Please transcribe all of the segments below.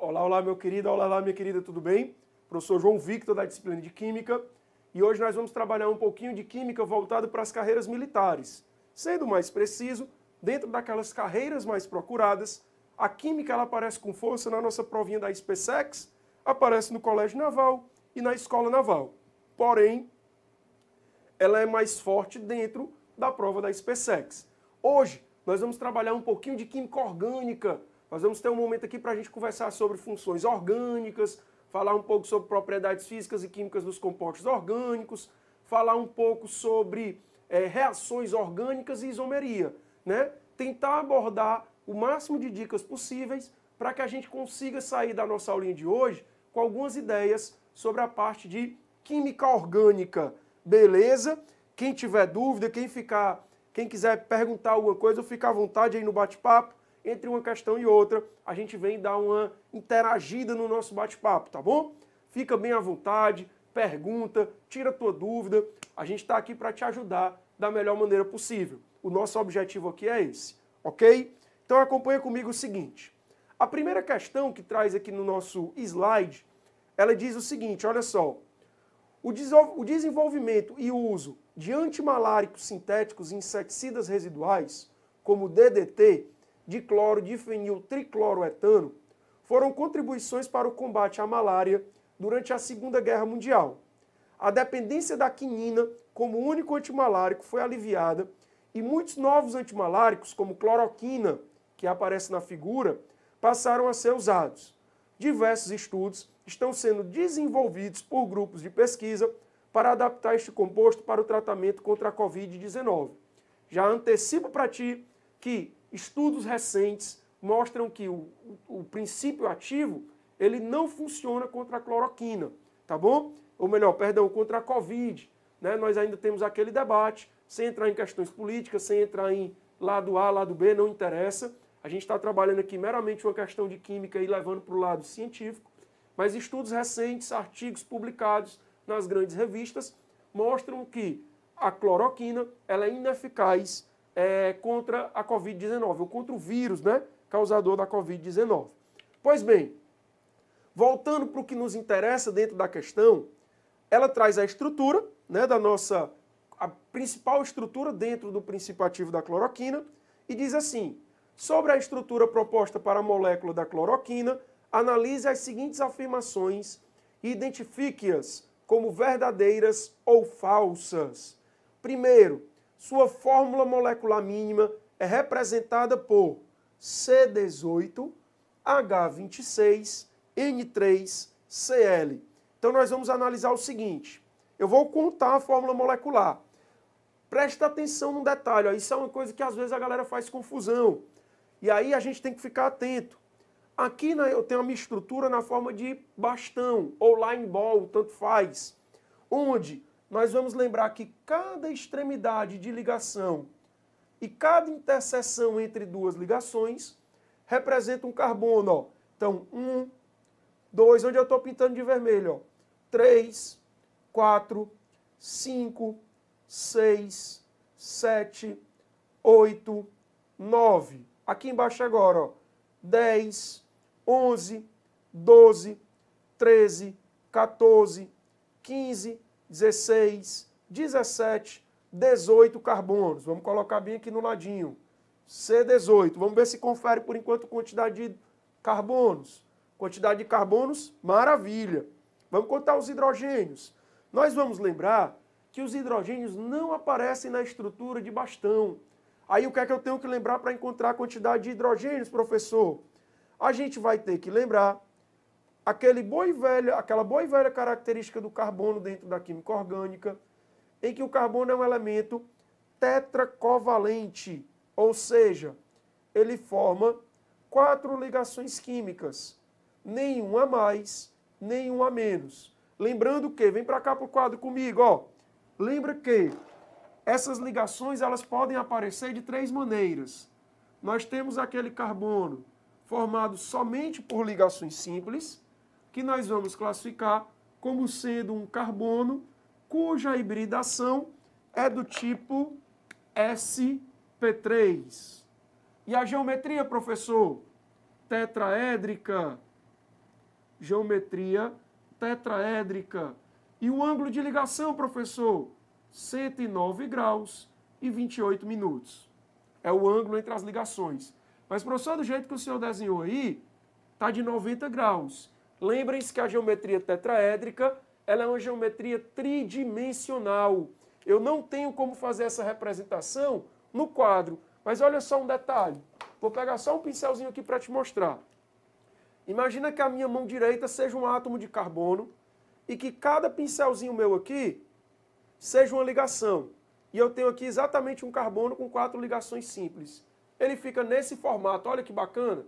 Olá, olá, meu querido, olá, minha querida, tudo bem? Professor João Victor, da disciplina de Química, e hoje nós vamos trabalhar um pouquinho de Química voltado para as carreiras militares. Sendo mais preciso, dentro daquelas carreiras mais procuradas, a Química ela aparece com força na nossa provinha da SpaceX, aparece no Colégio Naval e na Escola Naval. Porém, ela é mais forte dentro da prova da SpaceX. Hoje, nós vamos trabalhar um pouquinho de Química Orgânica. Nós vamos ter um momento aqui para a gente conversar sobre funções orgânicas, falar um pouco sobre propriedades físicas e químicas dos compostos orgânicos, falar um pouco sobre reações orgânicas e isomeria, né? Tentar abordar o máximo de dicas possíveis para que a gente consiga sair da nossa aulinha de hoje com algumas ideias sobre a parte de química orgânica. Beleza? Quem tiver dúvida, quem quiser perguntar alguma coisa, fica à vontade aí no bate-papo. Entre uma questão e outra, a gente vem dar uma interagida no nosso bate-papo, tá bom? Fica bem à vontade, pergunta, tira a tua dúvida. A gente está aqui para te ajudar da melhor maneira possível. O nosso objetivo aqui é esse, ok? Então acompanha comigo o seguinte. A primeira questão que traz aqui no nosso slide, ela diz o seguinte, olha só. O desenvolvimento e o uso de antimaláricos sintéticos e inseticidas residuais, como o DDT, dicloro-difenil-tricloroetano, foram contribuições para o combate à malária durante a Segunda Guerra Mundial. A dependência da quinina como único antimalárico foi aliviada e muitos novos antimaláricos, como cloroquina, que aparece na figura, passaram a ser usados. Diversos estudos estão sendo desenvolvidos por grupos de pesquisa para adaptar este composto para o tratamento contra a Covid-19. Já antecipo para ti que estudos recentes mostram que o princípio ativo ele não funciona contra a cloroquina, tá bom? Ou melhor, perdão, contra a Covid. Né? Nós ainda temos aquele debate, sem entrar em questões políticas, sem entrar em lado A, lado B, não interessa. A gente está trabalhando aqui meramente uma questão de química e levando para o lado científico, mas estudos recentes, artigos publicados nas grandes revistas, mostram que a cloroquina ela é ineficaz contra a Covid-19, ou contra o vírus, né, causador da Covid-19. Pois bem, voltando para o que nos interessa dentro da questão, ela traz a estrutura, né, a principal estrutura dentro do princípio ativo da cloroquina, e diz assim, sobre a estrutura proposta para a molécula da cloroquina, analise as seguintes afirmações e identifique-as como verdadeiras ou falsas. Primeiro, sua fórmula molecular mínima é representada por C18, H26, N3, Cl. Então nós vamos analisar o seguinte. Eu vou contar a fórmula molecular. Presta atenção num detalhe. Ó, isso é uma coisa que às vezes a galera faz confusão. E aí a gente tem que ficar atento. Aqui eu tenho a minha estrutura na forma de bastão ou line ball, tanto faz. Onde nós vamos lembrar que cada extremidade de ligação e cada interseção entre duas ligações representa um carbono. Ó. Então, 1, 2, onde eu estou pintando de vermelho, ó. 3, 4, 5, 6, 7, 8, 9. Aqui embaixo agora, ó. 10, 11, 12, 13, 14, 15, 16, 17, 18 carbonos. Vamos colocar bem aqui no ladinho. C18. Vamos ver se confere por enquanto quantidade de carbonos. Quantidade de carbonos, maravilha. Vamos contar os hidrogênios. Nós vamos lembrar que os hidrogênios não aparecem na estrutura de bastão. Aí o que é que eu tenho que lembrar para encontrar a quantidade de hidrogênios, professor? A gente vai ter que lembrar aquela boa e velha característica do carbono dentro da química orgânica, em que o carbono é um elemento tetracovalente, ou seja, ele forma 4 ligações químicas, nenhum a mais, nenhum a menos. Lembrando que, vem para cá para o quadro comigo, ó. Lembra que essas ligações elas podem aparecer de 3 maneiras. Nós temos aquele carbono formado somente por ligações simples, que nós vamos classificar como sendo um carbono cuja hibridação é do tipo sp3. E a geometria, professor? Tetraédrica. geometria tetraédrica. E o ângulo de ligação, professor? 109 graus e 28 minutos. É o ângulo entre as ligações. Mas, professor, do jeito que o senhor desenhou aí, está de 90 graus. Lembrem-se que a geometria tetraédrica ela é uma geometria tridimensional. Eu não tenho como fazer essa representação no quadro. Mas olha só um detalhe. Vou pegar só um pincelzinho aqui para te mostrar. Imagina que a minha mão direita seja um átomo de carbono e que cada pincelzinho meu aqui seja uma ligação. E eu tenho aqui exatamente um carbono com 4 ligações simples. Ele fica nesse formato, olha que bacana,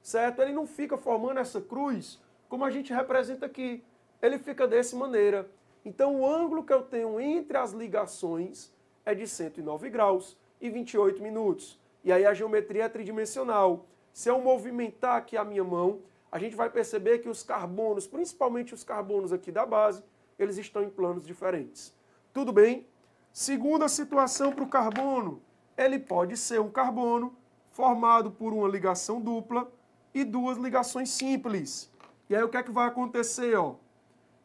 certo? Ele não fica formando essa cruz como a gente representa aqui. Ele fica dessa maneira. Então o ângulo que eu tenho entre as ligações é de 109 graus e 28 minutos. E aí a geometria é tridimensional. Se eu movimentar aqui a minha mão, a gente vai perceber que os carbonos, principalmente os carbonos aqui da base, eles estão em planos diferentes. Tudo bem? Segunda situação para o carbono. Ele pode ser um carbono formado por uma ligação dupla e 2 ligações simples. E aí o que é que vai acontecer? Ó?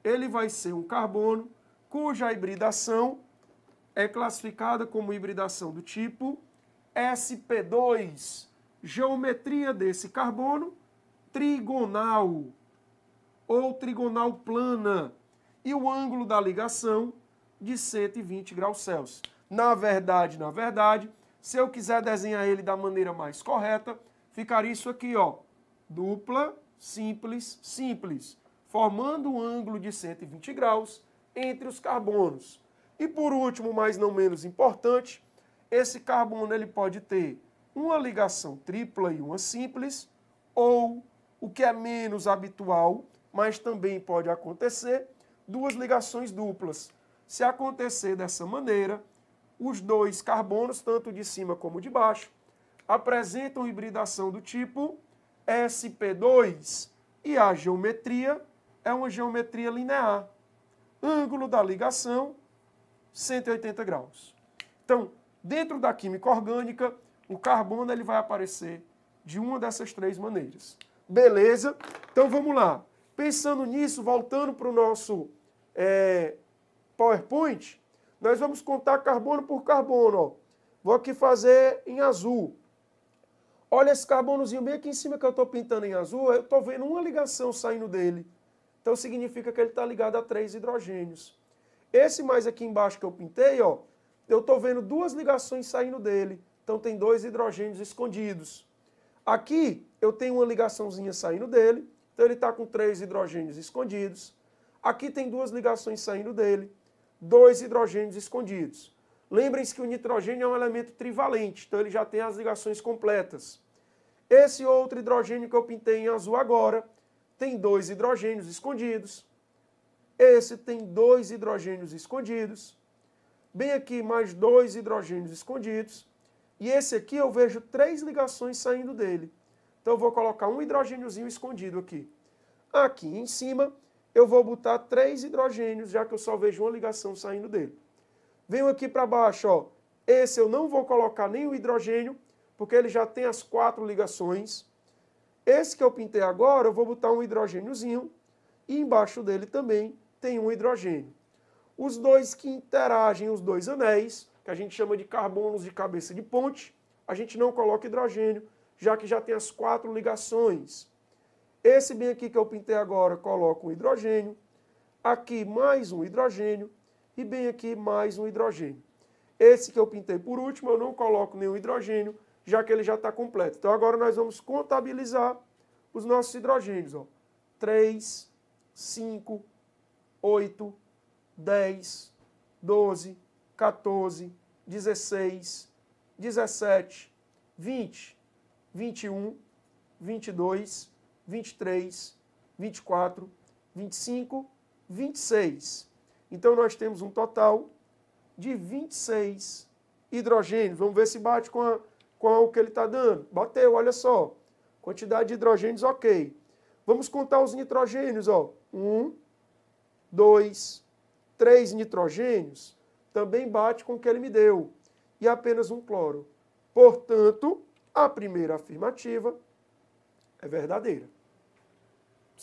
Ele vai ser um carbono cuja hibridação é classificada como hibridação do tipo sp2. Geometria desse carbono, trigonal ou trigonal plana. E o ângulo da ligação de 120 graus Celsius. Na verdade, se eu quiser desenhar ele da maneira mais correta, ficaria isso aqui, ó, dupla, simples, simples, formando um ângulo de 120 graus entre os carbonos. E por último, mas não menos importante, esse carbono ele pode ter uma ligação tripla e uma simples, ou, o que é menos habitual, mas também pode acontecer, 2 ligações duplas. Se acontecer dessa maneira, os 2 carbonos, tanto de cima como de baixo, apresentam hibridação do tipo sp2 e a geometria é uma geometria linear. Ângulo da ligação, 180 graus. Então, dentro da química orgânica, o carbono ele vai aparecer de uma dessas 3 maneiras. Beleza? Então vamos lá. Pensando nisso, voltando para o nosso PowerPoint, nós vamos contar carbono por carbono. Ó. Vou aqui fazer em azul. Olha esse carbonozinho bem aqui em cima que eu estou pintando em azul, eu estou vendo uma ligação saindo dele. Então significa que ele está ligado a 3 hidrogênios. Esse mais aqui embaixo que eu pintei, ó, eu estou vendo 2 ligações saindo dele. Então tem 2 hidrogênios escondidos. Aqui eu tenho uma ligaçãozinha saindo dele, então ele está com 3 hidrogênios escondidos. Aqui tem 2 ligações saindo dele, 2 hidrogênios escondidos. Lembrem-se que o nitrogênio é um elemento trivalente, então ele já tem as ligações completas. Esse outro hidrogênio que eu pintei em azul agora tem 2 hidrogênios escondidos. Esse tem 2 hidrogênios escondidos. Bem aqui mais 2 hidrogênios escondidos. E esse aqui eu vejo 3 ligações saindo dele. Então eu vou colocar um hidrogêniozinho escondido aqui. Aqui em cima eu vou botar 3 hidrogênios, já que eu só vejo uma ligação saindo dele. Venho aqui para baixo, ó. Esse eu não vou colocar nem o hidrogênio, porque ele já tem as 4 ligações. Esse que eu pintei agora, eu vou botar um hidrogêniozinho. E embaixo dele também tem um hidrogênio. Os 2 que interagem, os 2 anéis, que a gente chama de carbonos de cabeça de ponte, a gente não coloca hidrogênio, já que já tem as 4 ligações. Esse bem aqui que eu pintei agora, coloco um hidrogênio. Aqui mais um hidrogênio. E bem aqui mais um hidrogênio. Esse que eu pintei por último, eu não coloco nenhum hidrogênio, já que ele já está completo. Então agora nós vamos contabilizar os nossos hidrogênios. Ó. 3, 5, 8, 10, 12, 14, 16, 17, 20, 21, 22, 23, 24, 25, 26. Então nós temos um total de 26 hidrogênios. Vamos ver se bate com o que ele está dando. Bateu, olha só. Quantidade de hidrogênios, ok. Vamos contar os nitrogênios. Ó. 1, 2, 3 nitrogênios. Também bate com o que ele me deu. E apenas um cloro. Portanto, a primeira afirmativa é verdadeira.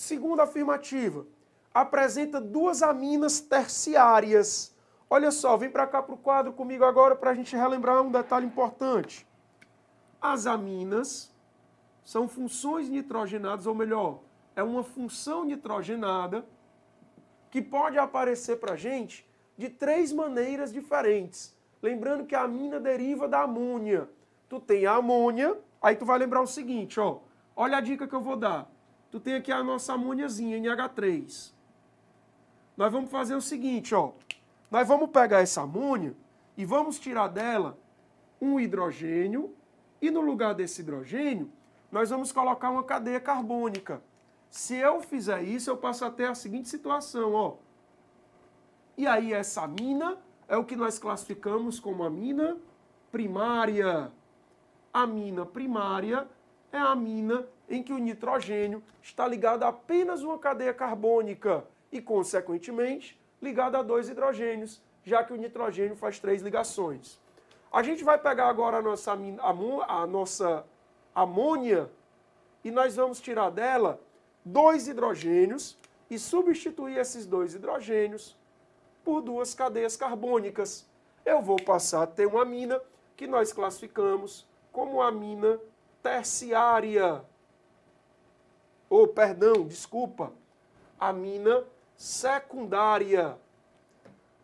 Segunda afirmativa, apresenta duas aminas terciárias. Olha só, vem para cá para o quadro comigo agora para a gente relembrar um detalhe importante. As aminas são funções nitrogenadas, ou melhor, é uma função nitrogenada que pode aparecer para a gente de três maneiras diferentes. Lembrando que a amina deriva da amônia. Tu tem a amônia, aí tu vai lembrar o seguinte, ó. Olha a dica que eu vou dar. Tu tem aqui a nossa amôniazinha, NH3. Nós vamos fazer o seguinte, ó. Nós vamos pegar essa amônia e vamos tirar dela um hidrogênio e no lugar desse hidrogênio, nós vamos colocar uma cadeia carbônica. Se eu fizer isso, eu passo a ter a seguinte situação, ó. E aí essa amina é o que nós classificamos como amina primária. A amina primária é a amina em que o nitrogênio está ligado a apenas uma cadeia carbônica e, consequentemente, ligado a dois hidrogênios, já que o nitrogênio faz três ligações. A gente vai pegar agora a nossa amônia e nós vamos tirar dela dois hidrogênios e substituir esses dois hidrogênios por duas cadeias carbônicas. Eu vou passar a ter uma amina que nós classificamos como amina terciária. Amina secundária,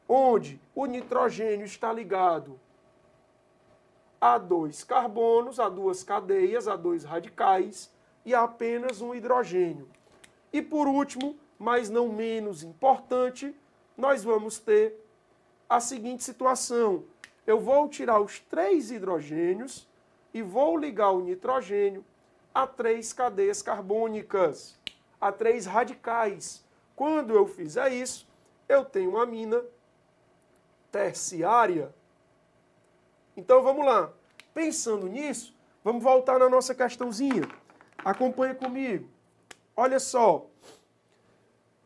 onde o nitrogênio está ligado a dois carbonos, a duas cadeias, a dois radicais e a apenas um hidrogênio. E por último, mas não menos importante, nós vamos ter a seguinte situação. Eu vou tirar os três hidrogênios e vou ligar o nitrogênio a três cadeias carbônicas, a três radicais. Quando eu fizer isso, eu tenho uma amina terciária. Então vamos lá. Pensando nisso, vamos voltar na nossa questãozinha. Acompanha comigo. Olha só.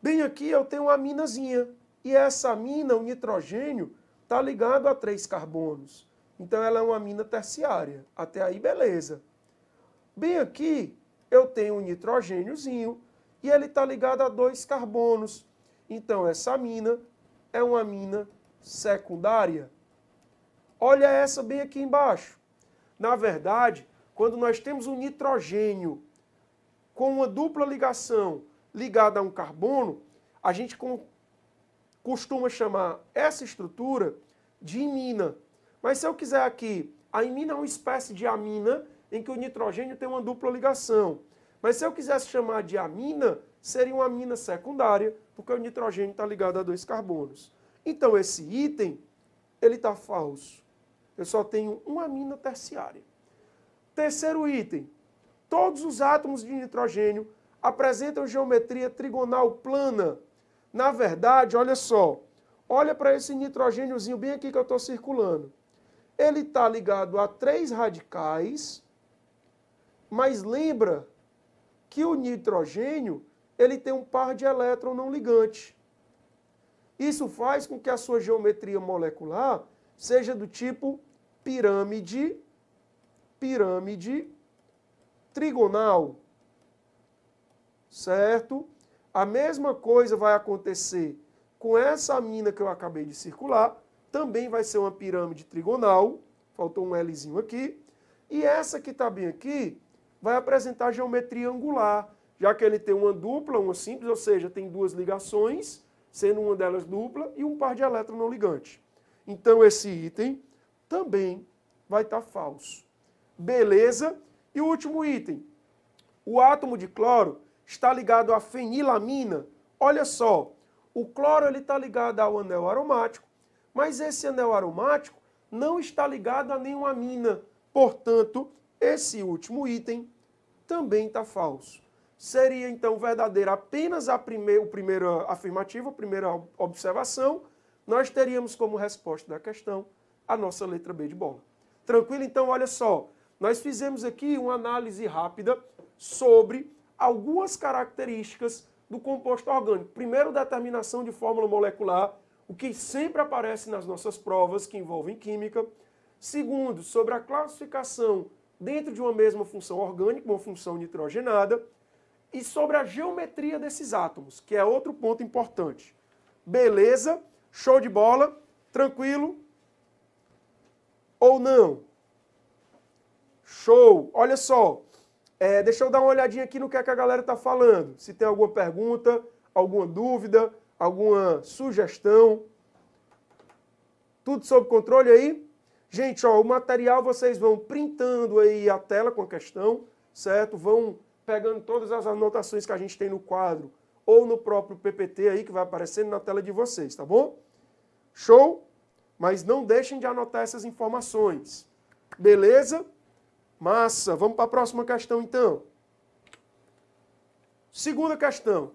Bem aqui eu tenho uma aminazinha. E essa amina, o nitrogênio, está ligado a três carbonos. Então ela é uma amina terciária. Até aí, beleza. Bem aqui eu tenho um nitrogêniozinho e ele está ligado a dois carbonos. Então essa amina é uma amina secundária. Olha essa bem aqui embaixo. Na verdade, quando nós temos um nitrogênio com uma dupla ligação ligada a um carbono, a gente costuma chamar essa estrutura de imina. Mas se eu quiser aqui, a imina é uma espécie de amina em que o nitrogênio tem uma dupla ligação. Mas se eu quisesse chamar de amina, seria uma amina secundária, porque o nitrogênio está ligado a dois carbonos. Então esse item, ele está falso. Eu só tenho uma amina terciária. Terceiro item, todos os átomos de nitrogênio apresentam geometria trigonal plana. Na verdade, olha só, olha para esse nitrogêniozinho bem aqui que eu estou circulando. Ele está ligado a três radicais, mas lembra que o nitrogênio ele tem um par de elétron não ligante. Isso faz com que a sua geometria molecular seja do tipo pirâmide trigonal. Certo? A mesma coisa vai acontecer com essa amina que eu acabei de circular. Também vai ser uma pirâmide trigonal. Faltou um Lzinho aqui. E essa que está bem aqui vai apresentar geometria angular, já que ele tem uma dupla, uma simples, ou seja, tem duas ligações, sendo uma delas dupla, e um par de elétrons não ligante. Então esse item também vai estar falso. Beleza? E o último item. O átomo de cloro está ligado à fenilamina. Olha só, o cloro está ligado ao anel aromático, mas esse anel aromático não está ligado a nenhuma amina. Portanto, esse último item também está falso. Seria, então, verdadeira apenas a primeira afirmativa, a primeira observação. Nós teríamos como resposta da questão a nossa letra B de bola. Tranquilo? Então, olha só. Nós fizemos aqui uma análise rápida sobre algumas características do composto orgânico. Primeiro, determinação de fórmula molecular, o que sempre aparece nas nossas provas que envolvem química. Segundo, sobre a classificação dentro de uma mesma função orgânica, uma função nitrogenada. e sobre a geometria desses átomos, que é outro ponto importante. Beleza? Show de bola? Tranquilo? Ou não? Show! Olha só, deixa eu dar uma olhadinha aqui no que é que a galera está falando. Se tem alguma pergunta, alguma dúvida, alguma sugestão. Tudo sob controle aí? Gente, ó, o material vocês vão printando aí a tela com a questão, certo? Vão pegando todas as anotações que a gente tem no quadro ou no próprio PPT aí que vai aparecendo na tela de vocês, tá bom? Show? Mas não deixem de anotar essas informações. Beleza? Massa. Vamos para a próxima questão então. Segunda questão.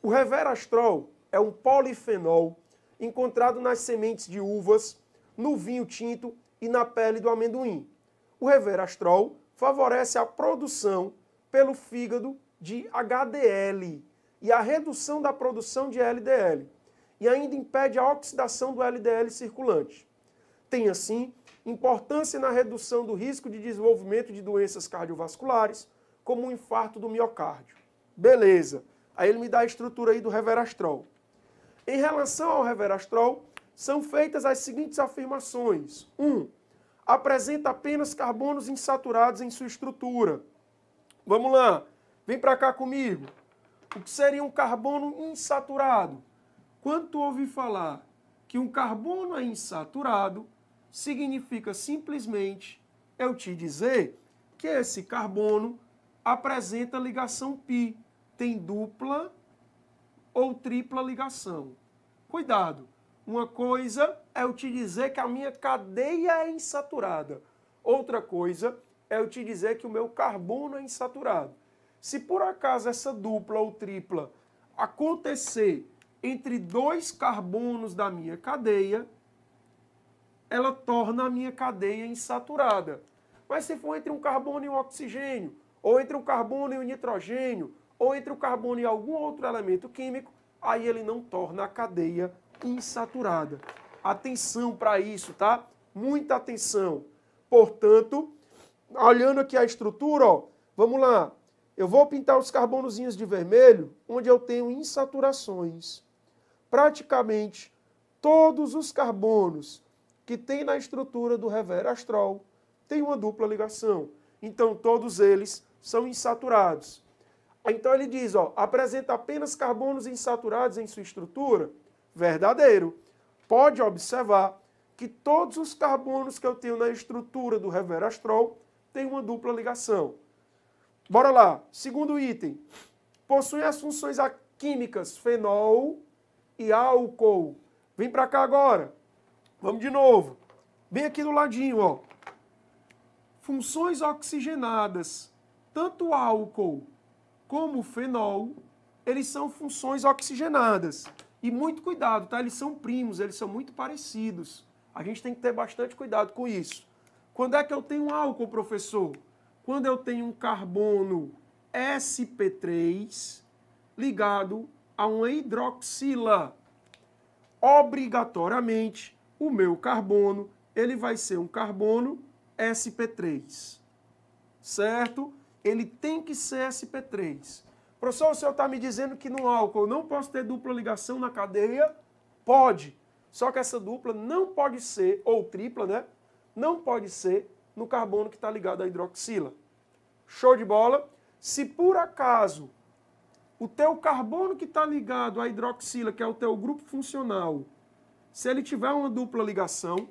O resveratrol é um polifenol encontrado nas sementes de uvas, no vinho tinto e na pele do amendoim. O resveratrol favorece a produção pelo fígado de HDL e a redução da produção de LDL, e ainda impede a oxidação do LDL circulante. Tem, assim, importância na redução do risco de desenvolvimento de doenças cardiovasculares, como o infarto do miocárdio. Beleza. Aí ele me dá a estrutura aí do resveratrol. Em relação ao resveratrol, são feitas as seguintes afirmações. 1. Apresenta apenas carbonos insaturados em sua estrutura. Vamos lá. Vem para cá comigo. O que seria um carbono insaturado? Quando tu ouvir falar que um carbono é insaturado, significa simplesmente eu te dizer que esse carbono apresenta ligação π, tem dupla ou tripla ligação. Cuidado, uma coisa é eu te dizer que a minha cadeia é insaturada, outra coisa é eu te dizer que o meu carbono é insaturado. Se por acaso essa dupla ou tripla acontecer entre dois carbonos da minha cadeia, ela torna a minha cadeia insaturada. Mas se for entre um carbono e um oxigênio, ou entre um carbono e um nitrogênio, ou entre um carbono e algum outro elemento químico, aí ele não torna a cadeia insaturada. Atenção para isso, tá? Muita atenção. Portanto, olhando aqui a estrutura, ó, vamos lá. Eu vou pintar os carbonozinhos de vermelho, onde eu tenho insaturações. Praticamente todos os carbonos que tem na estrutura do resveratrol têm uma dupla ligação. Então, todos eles são insaturados. Então, ele diz, ó, apresenta apenas carbonos insaturados em sua estrutura? Verdadeiro. Pode observar que todos os carbonos que eu tenho na estrutura do resveratrol têm uma dupla ligação. Bora lá. Segundo item. Possui as funções químicas fenol e álcool. Vem para cá agora. Vamos de novo. Bem aqui do ladinho, ó. Funções oxigenadas. Tanto álcool como fenol, eles são funções oxigenadas. E muito cuidado, tá? Eles são primos, eles são muito parecidos. A gente tem que ter bastante cuidado com isso. Quando é que eu tenho álcool, professor? Quando eu tenho um carbono sp3 ligado a uma hidroxila. Obrigatoriamente, o meu carbono, ele vai ser um carbono sp3. Certo? Ele tem que ser sp3. Professor, o senhor está me dizendo que no álcool eu não posso ter dupla ligação na cadeia? Pode. Só que essa dupla não pode ser, ou tripla, né? Não pode ser no carbono que está ligado à hidroxila. Show de bola? Se por acaso o teu carbono que está ligado à hidroxila, que é o teu grupo funcional, se ele tiver uma dupla ligação,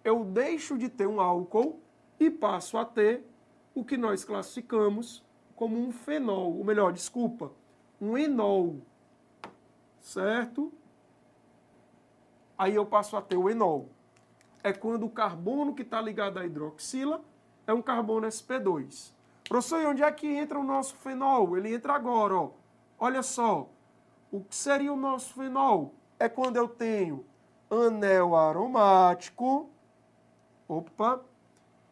eu deixo de ter um álcool e passo a ter o que nós classificamos como um fenol, ou melhor, desculpa, um enol, certo? Aí eu passo a ter o enol. É quando o carbono que está ligado à hidroxila é um carbono sp2. Professor, e onde é que entra o nosso fenol? Ele entra agora, ó. Olha só, o que seria o nosso fenol? É quando eu tenho anel aromático. Opa,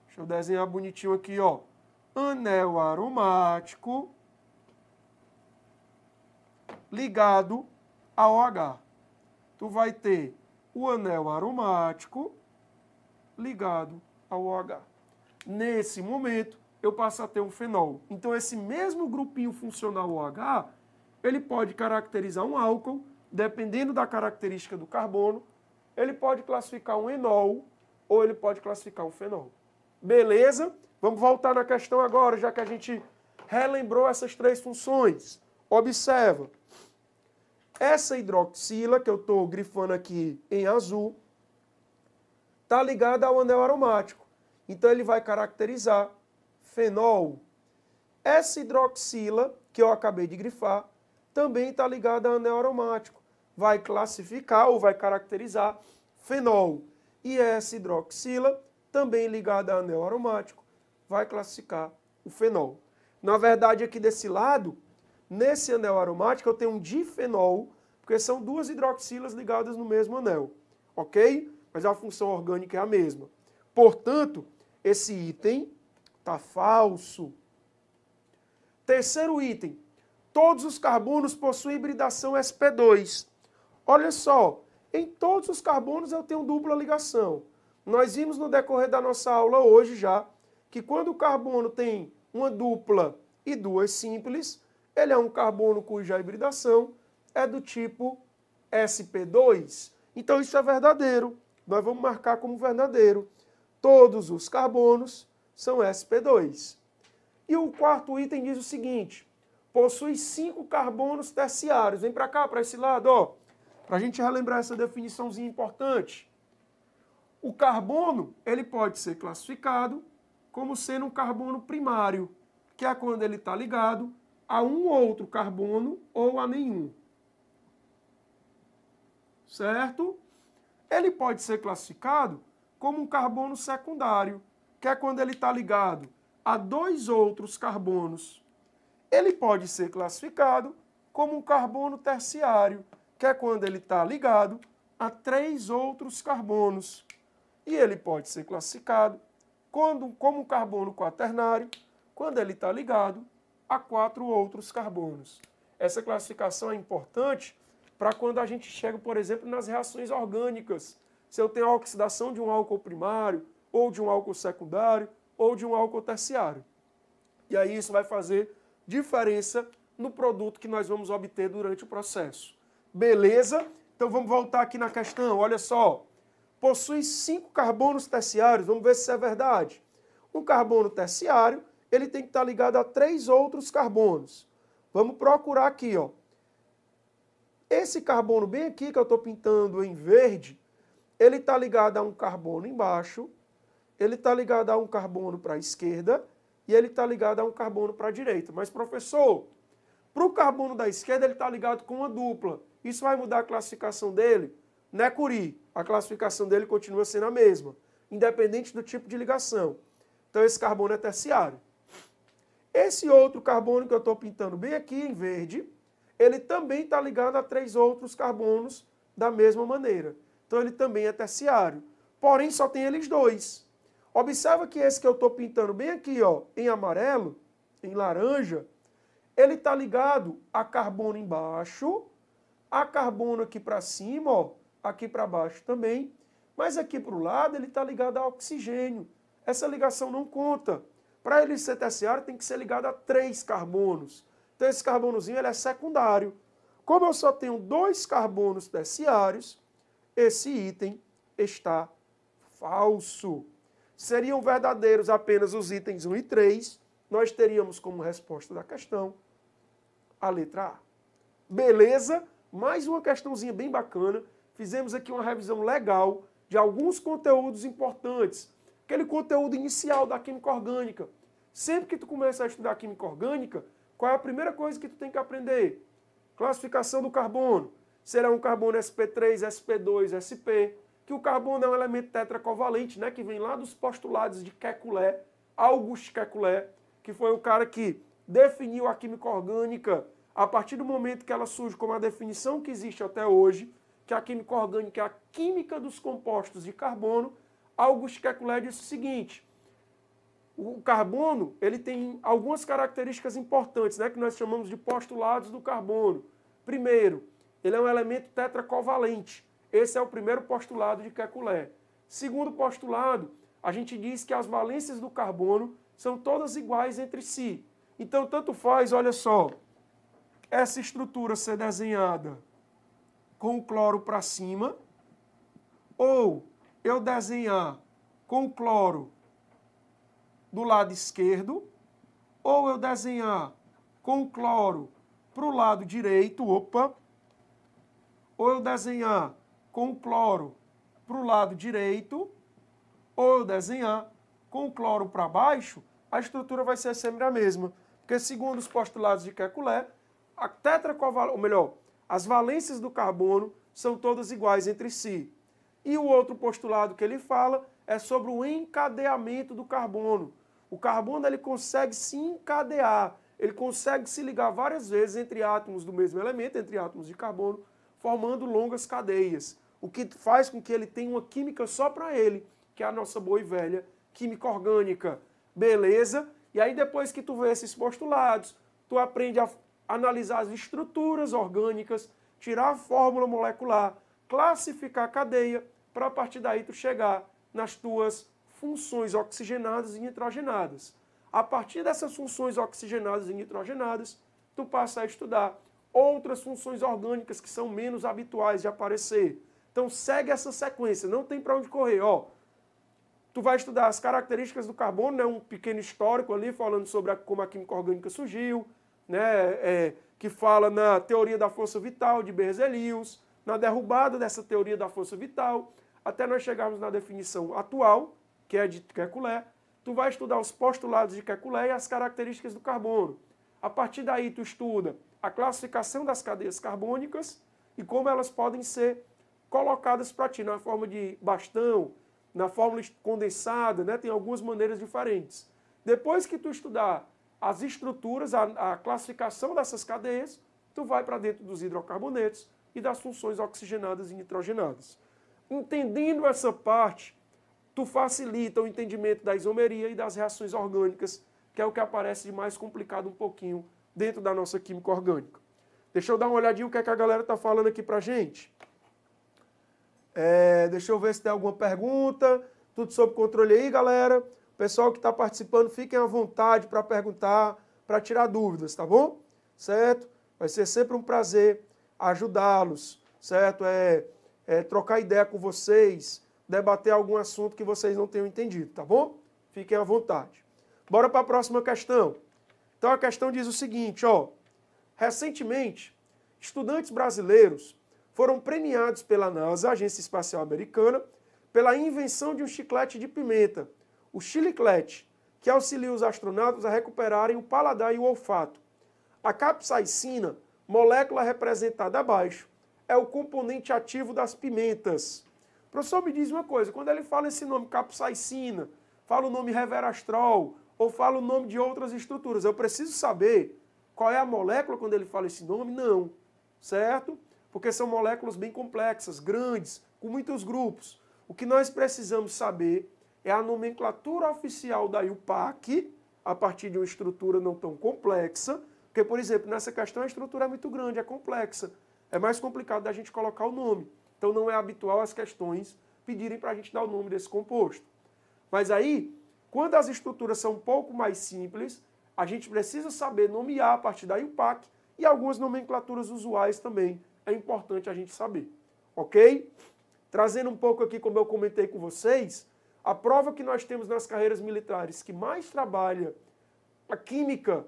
deixa eu desenhar bonitinho aqui, ó. Anel aromático ligado a OH. Tu vai ter o anel aromático ligado ao OH. Nesse momento, eu passo a ter um fenol. Então, esse mesmo grupinho funcional OH, ele pode caracterizar um álcool, dependendo da característica do carbono, ele pode classificar um enol ou ele pode classificar um fenol. Beleza? Vamos voltar na questão agora, já que a gente relembrou essas três funções. Observa. Essa hidroxila, que eu estou grifando aqui em azul, está ligada ao anel aromático. Então, ele vai caracterizar fenol. Essa hidroxila, que eu acabei de grifar, também está ligada ao anel aromático. Vai classificar ou vai caracterizar fenol. E essa hidroxila, também ligada ao anel aromático, vai classificar o fenol. Na verdade, aqui desse lado, nesse anel aromático, eu tenho um difenol, porque são duas hidroxilas ligadas no mesmo anel. Ok? Mas a função orgânica é a mesma. Portanto, esse item está falso. Terceiro item. Todos os carbonos possuem hibridação sp2. Olha só, em todos os carbonos eu tenho dupla ligação. Nós vimos no decorrer da nossa aula hoje já, que quando o carbono tem uma dupla e duas simples, ele é um carbono cuja hibridação é do tipo sp2. Então isso é verdadeiro. Nós vamos marcar como verdadeiro. Todos os carbonos são sp2. E o quarto item diz o seguinte, possui 5 carbonos terciários. Vem para cá, para esse lado, ó, para a gente relembrar essa definiçãozinha importante. O carbono, ele pode ser classificado como sendo um carbono primário, que é quando ele está ligado a um outro carbono ou a nenhum. Certo? Ele pode ser classificado como um carbono secundário, que é quando ele está ligado a 2 outros carbonos. Ele pode ser classificado como um carbono terciário, que é quando ele está ligado a 3 outros carbonos. E ele pode ser classificado como um carbono quaternário, quando ele está ligado a 4 outros carbonos. Essa classificação é importante para quando a gente chega, por exemplo, nas reações orgânicas. Se eu tenho a oxidação de um álcool primário, ou de um álcool secundário, ou de um álcool terciário. E aí isso vai fazer diferença no produto que nós vamos obter durante o processo. Beleza? Então vamos voltar aqui na questão, olha só. Possui 5 carbonos terciários, vamos ver se isso é verdade. Um carbono terciário, ele tem que estar ligado a 3 outros carbonos. Vamos procurar aqui, ó. Esse carbono bem aqui que eu estou pintando em verde, ele está ligado a um carbono embaixo, ele está ligado a um carbono para a esquerda e ele está ligado a um carbono para a direita. Mas, professor, para o carbono da esquerda ele está ligado com uma dupla. Isso vai mudar a classificação dele? Não é curi. A classificação dele continua sendo a mesma, independente do tipo de ligação. Então, esse carbono é terciário. Esse outro carbono que eu estou pintando bem aqui em verde, ele também está ligado a 3 outros carbonos da mesma maneira. Então, ele também é terciário. Porém, só tem eles 2. Observa que esse que eu estou pintando bem aqui, ó, em amarelo, em laranja, ele está ligado a carbono embaixo, a carbono aqui para cima, ó, aqui para baixo também, mas aqui para o lado ele está ligado a oxigênio. Essa ligação não conta. Para ele ser terciário tem que ser ligado a 3 carbonos. Então esse carbonozinho ele é secundário. Como eu só tenho 2 carbonos terciários, esse item está falso. Seriam verdadeiros apenas os itens 1 e 3, nós teríamos como resposta da questão a letra A. Beleza? Mais uma questãozinha bem bacana. Fizemos aqui uma revisão legal de alguns conteúdos importantes. Aquele conteúdo inicial da química orgânica. Sempre que tu começa a estudar química orgânica, qual é a primeira coisa que tu tem que aprender? Classificação do carbono. Será um carbono sp3, sp2, sp, que o carbono é um elemento tetracovalente, né, que vem lá dos postulados de Kekulé, Auguste Kekulé, que foi o cara que definiu a química orgânica a partir do momento que ela surge como a definição que existe até hoje, que a química orgânica é a química dos compostos de carbono. Auguste Kekulé disse o seguinte: o carbono ele tem algumas características importantes, né, que nós chamamos de postulados do carbono. Primeiro, ele é um elemento tetracovalente. Esse é o primeiro postulado de Kekulé. Segundo postulado, a gente diz que as valências do carbono são todas iguais entre si. Então, tanto faz, olha só, essa estrutura ser desenhada com o cloro para cima, ou eu desenhar com o cloro do lado esquerdo, ou eu desenhar com o cloro para o lado direito, opa, ou eu desenhar com o cloro para o lado direito, ou eu desenhar com o cloro para baixo, a estrutura vai ser sempre a mesma. Porque segundo os postulados de Kekulé, a tetracovalência, ou melhor, as valências do carbono são todas iguais entre si. E o outro postulado que ele fala é sobre o encadeamento do carbono. O carbono ele consegue se encadear, ele consegue se ligar várias vezes entre átomos do mesmo elemento, entre átomos de carbono, formando longas cadeias, o que faz com que ele tenha uma química só para ele, que é a nossa boa e velha química orgânica. Beleza? E aí depois que tu vê esses postulados, tu aprende a analisar as estruturas orgânicas, tirar a fórmula molecular, classificar a cadeia, para a partir daí tu chegar nas tuas funções oxigenadas e nitrogenadas. A partir dessas funções oxigenadas e nitrogenadas, tu passa a estudar outras funções orgânicas que são menos habituais de aparecer. Então segue essa sequência, não tem para onde correr. Ó, tu vai estudar as características do carbono, né, um pequeno histórico ali falando sobre como a química orgânica surgiu, né, que fala na teoria da força vital de Berzelius, na derrubada dessa teoria da força vital, até nós chegarmos na definição atual, que é de Kekulé. Tu vai estudar os postulados de Kekulé e as características do carbono. A partir daí tu estuda a classificação das cadeias carbônicas e como elas podem ser colocadas para ti na forma de bastão, na fórmula condensada, né? Tem algumas maneiras diferentes. Depois que tu estudar as estruturas, a classificação dessas cadeias, tu vai para dentro dos hidrocarbonetos e das funções oxigenadas e nitrogenadas. Entendendo essa parte, tu facilita o entendimento da isomeria e das reações orgânicas, que é o que aparece de mais complicado um pouquinho dentro da nossa química orgânica. Deixa eu dar uma olhadinha o que é que a galera está falando aqui para a gente. Deixa eu ver se tem alguma pergunta. Tudo sob controle aí, galera. O pessoal que está participando, fiquem à vontade para perguntar, para tirar dúvidas, tá bom? Certo? Vai ser sempre um prazer ajudá-los, certo? Trocar ideia com vocês, debater algum assunto que vocês não tenham entendido, tá bom? Fiquem à vontade. Bora para a próxima questão. Então a questão diz o seguinte, ó. Recentemente, estudantes brasileiros foram premiados pela NASA, Agência Espacial Americana, pela invenção de um chiclete de pimenta, o Chiliclete, que auxilia os astronautas a recuperarem o paladar e o olfato. A capsaicina, molécula representada abaixo, é o componente ativo das pimentas. O professor me diz uma coisa, quando ele fala esse nome capsaicina, fala o nome reverastrol, ou fala o nome de outras estruturas, eu preciso saber qual é a molécula quando ele fala esse nome? Não, certo? Porque são moléculas bem complexas, grandes, com muitos grupos. O que nós precisamos saber é a nomenclatura oficial da IUPAC, a partir de uma estrutura não tão complexa, porque, por exemplo, nessa questão a estrutura é muito grande, é complexa. É mais complicado da gente colocar o nome. Então não é habitual as questões pedirem para a gente dar o nome desse composto. Mas aí, quando as estruturas são um pouco mais simples, a gente precisa saber nomear a partir da IUPAC e algumas nomenclaturas usuais também. É importante a gente saber. Ok? Trazendo um pouco aqui, como eu comentei com vocês, a prova que nós temos nas carreiras militares que mais trabalha a química,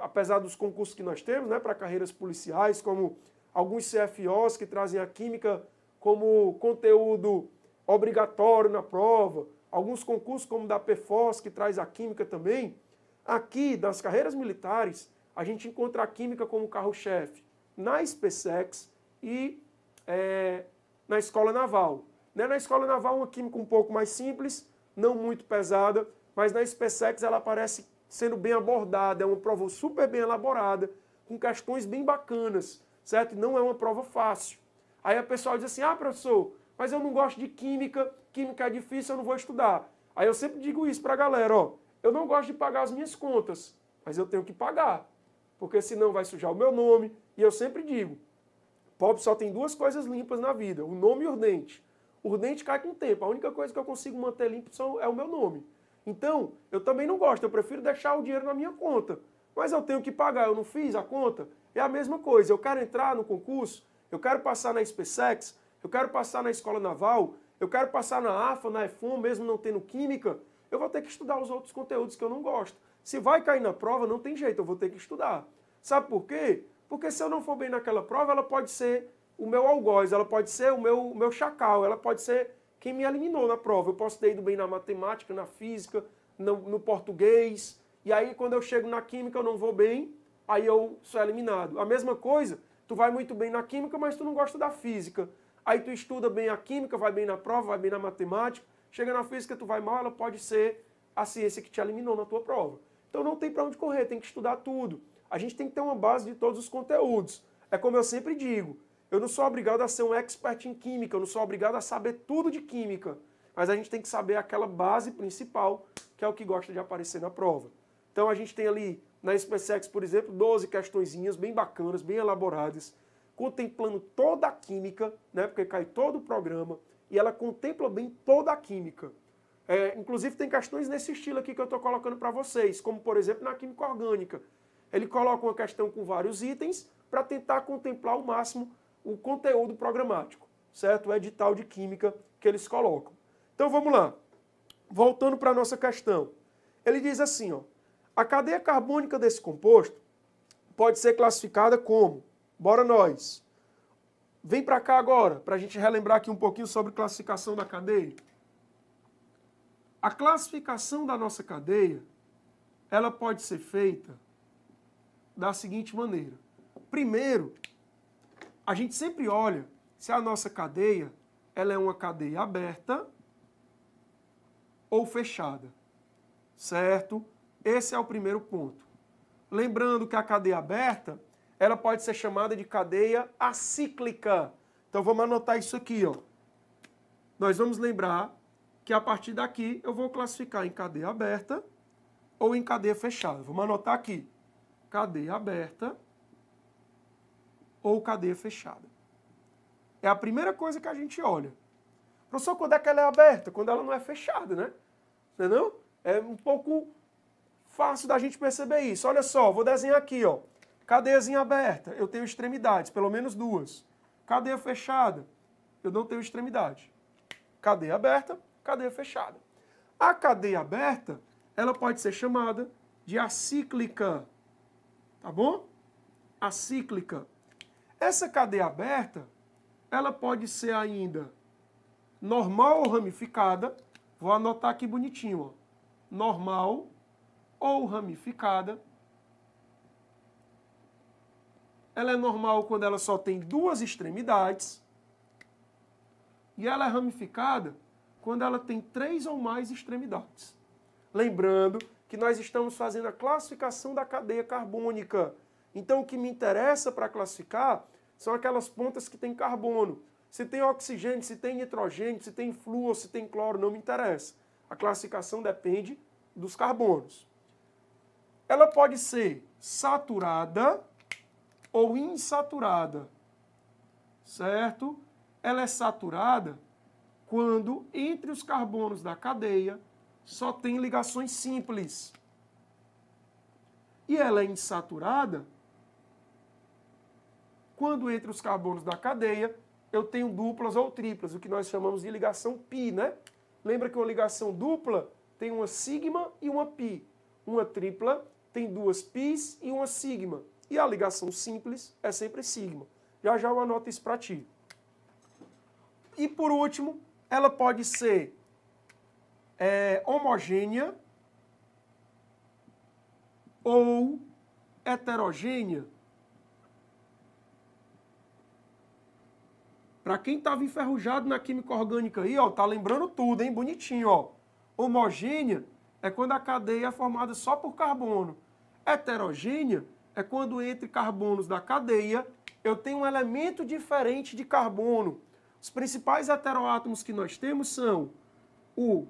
apesar dos concursos que nós temos, né, para carreiras policiais, como alguns CFOs que trazem a química como conteúdo obrigatório na prova, alguns concursos como da PFOS, que traz a química também. Aqui, nas carreiras militares, a gente encontra a química como carro-chefe na SpaceX e na Escola Naval. Na Escola Naval, uma química um pouco mais simples, não muito pesada, mas na SpaceX ela aparece sendo bem abordada, é uma prova super bem elaborada, com questões bem bacanas, certo? E não é uma prova fácil. Aí a pessoa diz assim, professor, mas eu não gosto de química, química é difícil, eu não vou estudar. Aí eu sempre digo isso para a galera, ó, eu não gosto de pagar as minhas contas, mas eu tenho que pagar, porque senão vai sujar o meu nome, e eu sempre digo, pobre só tem duas coisas limpas na vida, o nome e o dente. O dente cai com o tempo, a única coisa que eu consigo manter limpo é o meu nome. Então, eu também não gosto, eu prefiro deixar o dinheiro na minha conta. Mas eu tenho que pagar, eu não fiz a conta. É a mesma coisa, eu quero entrar no concurso, eu quero passar na SpaceX, eu quero passar na Escola Naval, eu quero passar na AFA, na EFON, mesmo não tendo química, eu vou ter que estudar os outros conteúdos que eu não gosto. Se vai cair na prova, não tem jeito, eu vou ter que estudar. Sabe por quê? Porque se eu não for bem naquela prova, ela pode ser o meu algoz, ela pode ser o meu chacal, ela pode ser quem me eliminou na prova. Eu posso ter ido bem na matemática, na física, no português, e aí quando eu chego na química eu não vou bem, aí eu sou eliminado. A mesma coisa, tu vai muito bem na química, mas tu não gosta da física. Aí tu estuda bem a química, vai bem na prova, vai bem na matemática, chega na física, tu vai mal, ela pode ser a ciência que te eliminou na tua prova. Então não tem para onde correr, tem que estudar tudo. A gente tem que ter uma base de todos os conteúdos. É como eu sempre digo, eu não sou obrigado a ser um expert em química, eu não sou obrigado a saber tudo de química, mas a gente tem que saber aquela base principal, que é o que gosta de aparecer na prova. Então a gente tem ali, na SpaceX, por exemplo, 12 questõezinhas bem bacanas, bem elaboradas, contemplando toda a química, né, porque cai todo o programa, e ela contempla bem toda a química. Inclusive tem questões nesse estilo aqui que eu estou colocando para vocês, como por exemplo na química orgânica. Ele coloca uma questão com vários itens para tentar contemplar ao máximo o conteúdo programático, certo? O edital de química que eles colocam. Então vamos lá. Voltando para a nossa questão. Ele diz assim, ó, a cadeia carbônica desse composto pode ser classificada como, bora nós. Vem para cá agora, para a gente relembrar aqui um pouquinho sobre classificação da cadeia. A classificação da nossa cadeia, ela pode ser feita da seguinte maneira. Primeiro, a gente sempre olha se a nossa cadeia ela é uma cadeia aberta ou fechada, certo? Esse é o primeiro ponto. Lembrando que a cadeia aberta, ela pode ser chamada de cadeia acíclica. Então vamos anotar isso aqui, ó. Nós vamos lembrar que a partir daqui eu vou classificar em cadeia aberta ou em cadeia fechada. Vamos anotar aqui. Cadeia aberta ou cadeia fechada. É a primeira coisa que a gente olha. Professor, quando é que ela é aberta? Quando ela não é fechada, né? Entendeu? É um pouco fácil da gente perceber isso. Olha só, vou desenhar aqui, ó. Cadeiazinha aberta, eu tenho extremidades, pelo menos duas. Cadeia fechada, eu não tenho extremidade. Cadeia aberta, cadeia fechada. A cadeia aberta, ela pode ser chamada de acíclica. Tá bom? Acíclica. Essa cadeia aberta, ela pode ser ainda normal ou ramificada. Vou anotar aqui bonitinho, ó. Normal ou ramificada. Ela é normal quando ela só tem duas extremidades. E ela é ramificada quando ela tem 3 ou mais extremidades. Lembrando que nós estamos fazendo a classificação da cadeia carbônica. Então o que me interessa para classificar são aquelas pontas que têm carbono. Se tem oxigênio, se tem nitrogênio, se tem flúor, se tem cloro, não me interessa. A classificação depende dos carbonos. Ela pode ser saturada ou insaturada, certo? Ela é saturada quando entre os carbonos da cadeia só tem ligações simples. E ela é insaturada quando entre os carbonos da cadeia eu tenho duplas ou triplas, o que nós chamamos de ligação pi, né? Lembra que uma ligação dupla tem uma sigma e uma pi. Uma tripla tem 2 pis e uma sigma. E a ligação simples é sempre sigma. Já já eu anoto isso para ti. E por último, ela pode ser homogênea ou heterogênea. Para quem estava enferrujado na química orgânica aí, ó, tá lembrando tudo, hein? Bonitinho, ó. Homogênea é quando a cadeia é formada só por carbono. Heterogênea é quando entre carbonos da cadeia eu tenho um elemento diferente de carbono. Os principais heteroátomos que nós temos são o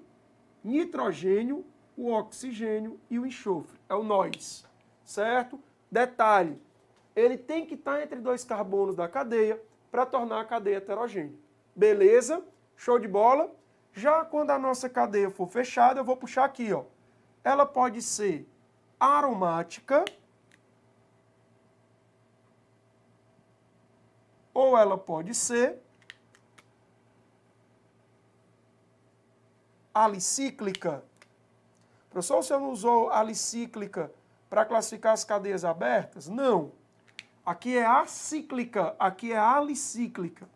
nitrogênio, o oxigênio e o enxofre. É o nós, certo? Detalhe, ele tem que estar entre 2 carbonos da cadeia para tornar a cadeia heterogênea. Beleza? Show de bola? Já quando a nossa cadeia for fechada, eu vou puxar aqui, ó. Ela pode ser aromática ou ela pode ser alicíclica. Professor, você não usou alicíclica para classificar as cadeias abertas? Não. Aqui é acíclica, aqui é alicíclica.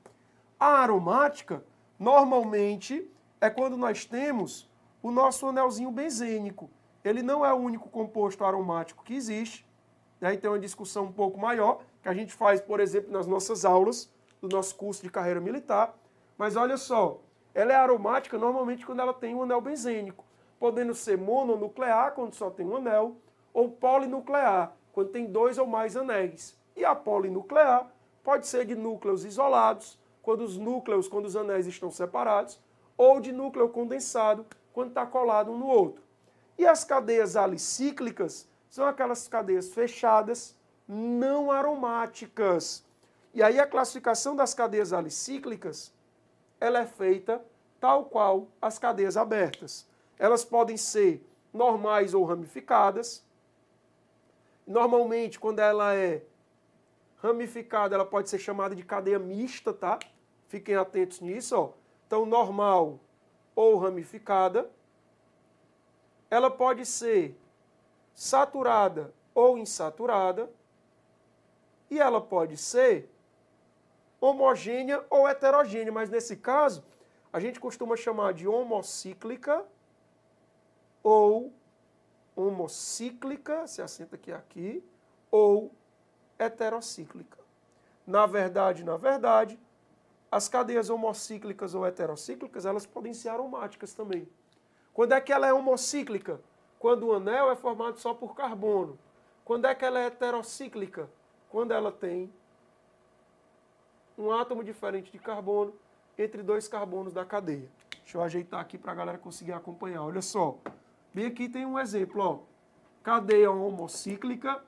A aromática, normalmente, é quando nós temos o nosso anelzinho benzênico. Ele não é o único composto aromático que existe, né? Então é uma discussão um pouco maior, que a gente faz, por exemplo, nas nossas aulas do nosso curso de carreira militar. Mas olha só, ela é aromática normalmente quando ela tem um anel benzênico, podendo ser mononuclear, quando só tem um anel, ou polinuclear, quando tem 2 ou mais anéis. E a polinuclear pode ser de núcleos isolados, quando os anéis estão separados, ou de núcleo condensado, quando está colado um no outro. E as cadeias alicíclicas são aquelas cadeias fechadas, não aromáticas. E aí a classificação das cadeias alicíclicas, ela é feita tal qual as cadeias abertas. Elas podem ser normais ou ramificadas. Normalmente, quando ela é ramificada, ela pode ser chamada de cadeia mista, tá? Fiquem atentos nisso, ó. Então, normal ou ramificada. Ela pode ser saturada ou insaturada. E ela pode ser homogênea ou heterogênea, mas nesse caso, a gente costuma chamar de homocíclica ou homocíclica, se assenta aqui, ou heterocíclica. Na verdade, as cadeias homocíclicas ou heterocíclicas, elas podem ser aromáticas também. Quando é que ela é homocíclica? Quando o anel é formado só por carbono. Quando é que ela é heterocíclica? Quando ela tem um átomo diferente de carbono entre 2 carbonos da cadeia. Deixa eu ajeitar aqui para a galera conseguir acompanhar. Olha só. Bem aqui tem um exemplo, ó. Cadeia homocíclica,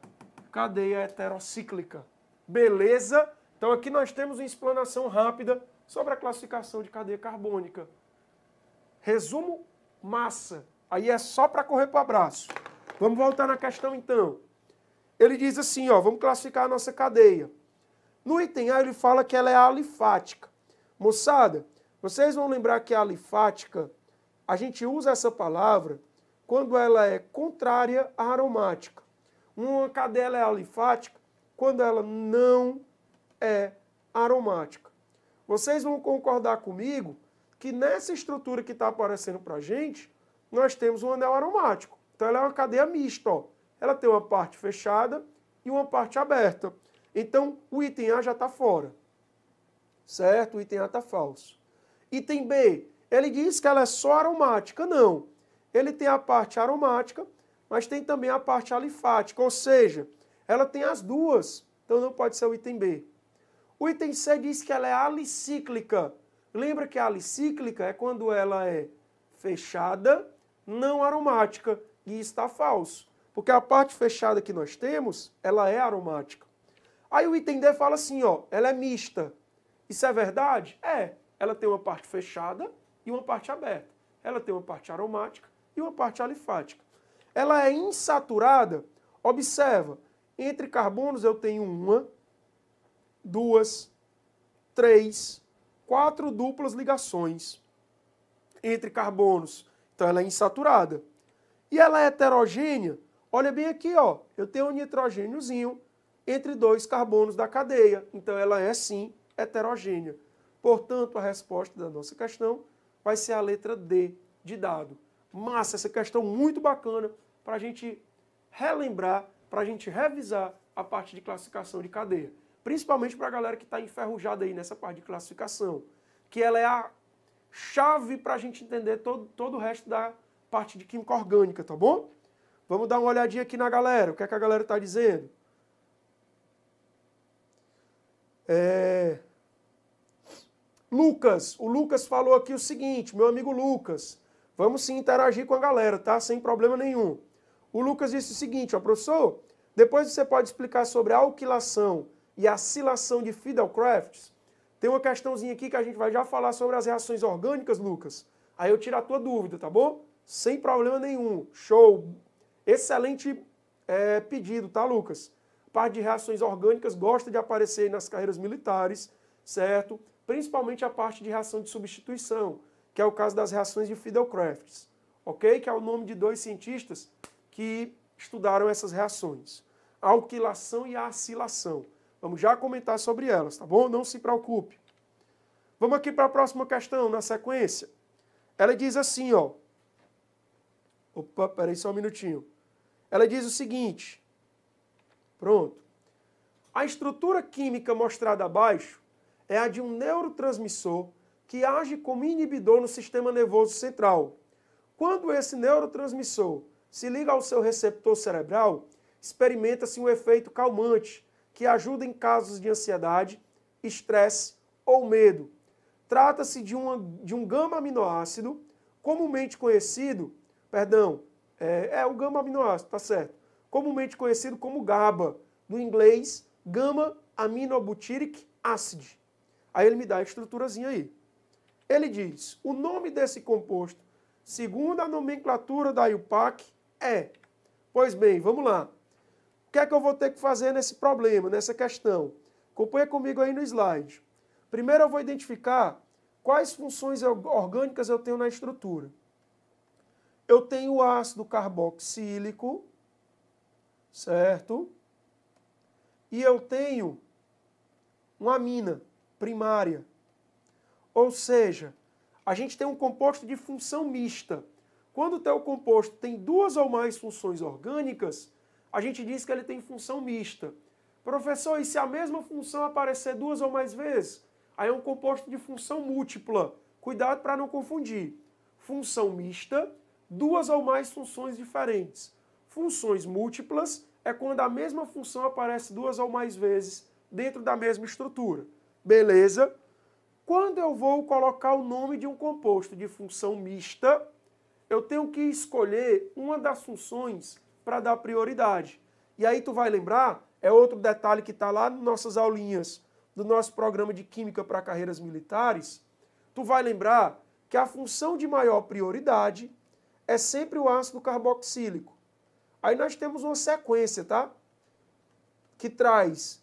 cadeia heterocíclica. Beleza? Então aqui nós temos uma explanação rápida sobre a classificação de cadeia carbônica. Resumo, massa. Aí é só para correr para o abraço. Vamos voltar na questão então. Ele diz assim, ó, vamos classificar a nossa cadeia. No item A ele fala que ela é alifática. Moçada, vocês vão lembrar que a alifática, a gente usa essa palavra quando ela é contrária à aromática. Uma cadeia é alifática quando ela não é aromática. Vocês vão concordar comigo que nessa estrutura que está aparecendo para a gente, nós temos um anel aromático. Então ela é uma cadeia mista, ó. Ela tem uma parte fechada e uma parte aberta. Então o item A já está fora. Certo? O item A está falso. Item B, ele diz que ela é só aromática. Não. Ele tem a parte aromática, mas tem também a parte alifática, ou seja, ela tem as duas. Então não pode ser o item B. O item C diz que ela é alicíclica. Lembra que a alicíclica é quando ela é fechada, não aromática. E está falso. Porque a parte fechada que nós temos, ela é aromática. Aí o item D fala assim, ó, ela é mista. Isso é verdade? É. Ela tem uma parte fechada e uma parte aberta. Ela tem uma parte aromática e uma parte alifática. Ela é insaturada. Observa, entre carbonos eu tenho 1, 2, 3, 4 duplas ligações entre carbonos. Então ela é insaturada. E ela é heterogênea. Olha bem aqui, ó. Eu tenho um nitrogêniozinho entre 2 carbonos da cadeia. Então ela é sim heterogênea. Portanto, a resposta da nossa questão vai ser a letra D de dado. Massa, essa questão muito bacana para a gente relembrar, para a gente revisar a parte de classificação de cadeia. Principalmente para a galera que está enferrujada aí nessa parte de classificação. Que ela é a chave para a gente entender todo o resto da parte de química orgânica, tá bom? Vamos dar uma olhadinha aqui na galera. O que é que a galera está dizendo? Lucas, o Lucas falou aqui o seguinte, meu amigo Lucas, vamos sim interagir com a galera, tá? Sem problema nenhum. O Lucas disse o seguinte, ó, professor, depois você pode explicar sobre a alquilação e a acilação de Fiedel-Crafts? Tem uma questãozinha aqui que a gente vai já falar sobre as reações orgânicas, Lucas. Aí eu tiro a tua dúvida, tá bom? Sem problema nenhum. Show! Excelente pedido, tá, Lucas? Parte de reações orgânicas gosta de aparecer nas carreiras militares, certo? Principalmente a parte de reação de substituição, que é o caso das reações de Fiedel-Crafts, ok? Que é o nome de dois cientistas que estudaram essas reações. A alquilação e a acilação. Vamos já comentar sobre elas, tá bom? Não se preocupe. Vamos aqui para a próxima questão, na sequência. Ela diz assim, ó. Opa, peraí só um minutinho. Ela diz o seguinte. Pronto. A estrutura química mostrada abaixo é a de um neurotransmissor que age como inibidor no sistema nervoso central. Quando esse neurotransmissor se liga ao seu receptor cerebral, experimenta-se um efeito calmante que ajuda em casos de ansiedade, estresse ou medo. Trata-se de um gama-aminoácido comumente conhecido, o gama-aminoácido, tá certo? Comumente conhecido como GABA, no inglês gamma-aminobutyric acid. Aí ele me dá a estruturazinha aí. Ele diz, o nome desse composto, segundo a nomenclatura da IUPAC, é... Pois bem, vamos lá. O que é que eu vou ter que fazer nesse problema, nessa questão? Acompanha comigo aí no slide. Primeiro eu vou identificar quais funções orgânicas eu tenho na estrutura. Eu tenho o ácido carboxílico, certo? E eu tenho uma amina primária. Ou seja, a gente tem um composto de função mista. Quando o teu composto tem duas ou mais funções orgânicas, a gente diz que ele tem função mista. Professor, e se a mesma função aparecer duas ou mais vezes? Aí é um composto de função múltipla. Cuidado para não confundir. Função mista, duas ou mais funções diferentes. Funções múltiplas é quando a mesma função aparece duas ou mais vezes dentro da mesma estrutura. Beleza? Quando eu vou colocar o nome de um composto de função mista, eu tenho que escolher uma das funções para dar prioridade. E aí tu vai lembrar, é outro detalhe que está lá nas nossas aulinhas do nosso programa de Química para Carreiras Militares, tu vai lembrar que a função de maior prioridade é sempre o ácido carboxílico. Aí nós temos uma sequência, tá? Que traz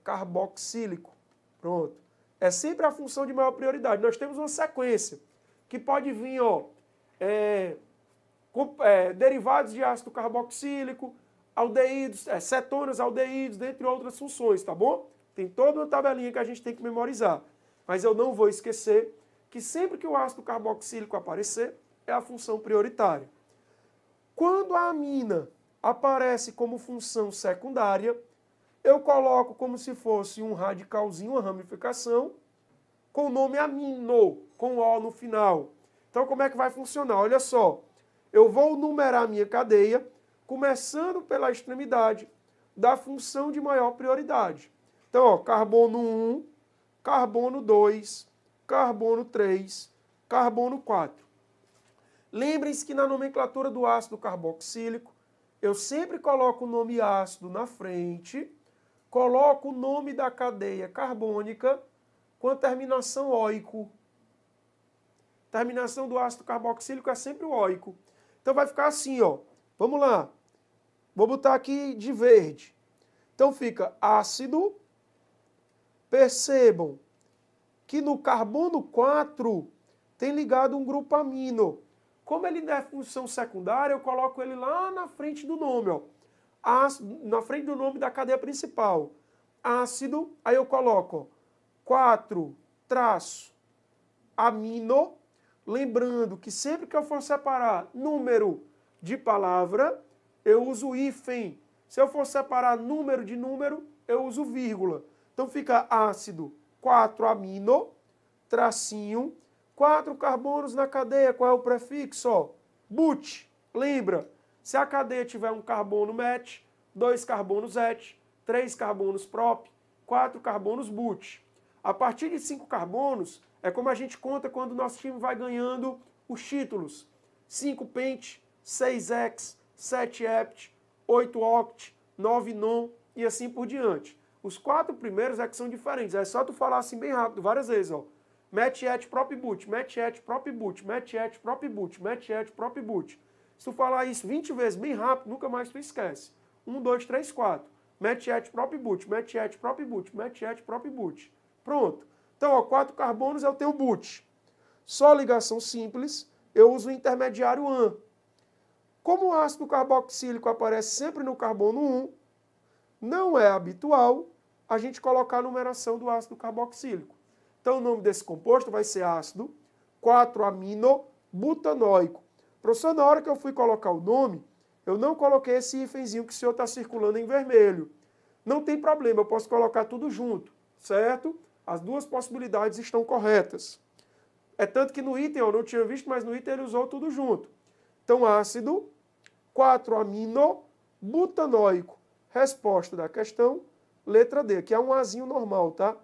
carboxílico. Pronto. É sempre a função de maior prioridade. Nós temos uma sequência que pode vir, ó, derivados de ácido carboxílico, aldeídos, cetonas, aldeídos, dentre outras funções, tá bom? Tem toda uma tabelinha que a gente tem que memorizar. Mas eu não vou esquecer que sempre que o ácido carboxílico aparecer, é a função prioritária. Quando a amina aparece como função secundária, eu coloco como se fosse um radicalzinho, uma ramificação, com o nome amino, com O no final. Então, como é que vai funcionar? Olha só, eu vou numerar a minha cadeia, começando pela extremidade da função de maior prioridade. Então, ó, carbono 1, carbono 2, carbono 3, carbono 4. Lembrem-se que na nomenclatura do ácido carboxílico, eu sempre coloco o nome ácido na frente, coloco o nome da cadeia carbônica com a terminação óico. Terminação do ácido carboxílico é sempre o óico. Então vai ficar assim, ó. Vamos lá. Vou botar aqui de verde. Então fica ácido. Percebam que no carbono 4 tem ligado um grupo amino. Como ele é função secundária, eu coloco ele lá na frente do nome, ó. Ácido, na frente do nome da cadeia principal. Ácido, aí eu coloco 4-amino. Lembrando que sempre que eu for separar número de palavra, eu uso hífen. Se eu for separar número de número, eu uso vírgula. Então fica ácido 4-amino, tracinho, 4 carbonos na cadeia. Qual é o prefixo? Ó, but. Lembra, se a cadeia tiver um carbono met, 2 carbonos et, 3 carbonos prop, 4 carbonos but. A partir de 5 carbonos, é como a gente conta quando o nosso time vai ganhando os títulos. 5 pent, 6 hex, 7 hept, 8 oct, 9 non e assim por diante. Os 4 primeiros é que são diferentes. É só tu falar assim bem rápido, várias vezes, ó. Met et prop but, met et prop but, met et prop but, met et prop but. Se tu falar isso 20 vezes bem rápido, nunca mais tu esquece. 1, 2, 3, 4. Met et prop but, met et prop but, met et prop but. Pronto. Então, ó, 4 carbonos eu tenho but. Só ligação simples, eu uso o intermediário AN. Como o ácido carboxílico aparece sempre no carbono 1, não é habitual a gente colocar a numeração do ácido carboxílico. Então, o nome desse composto vai ser ácido 4-amino-butanoico. Professor, na hora que eu fui colocar o nome, eu não coloquei esse hífenzinho que o senhor está circulando em vermelho. Não tem problema, eu posso colocar tudo junto, certo? As duas possibilidades estão corretas. É tanto que no item, eu não tinha visto, mas no item ele usou tudo junto. Então, ácido 4-amino-butanoico. Resposta da questão, letra D, que é um Azinho normal, tá?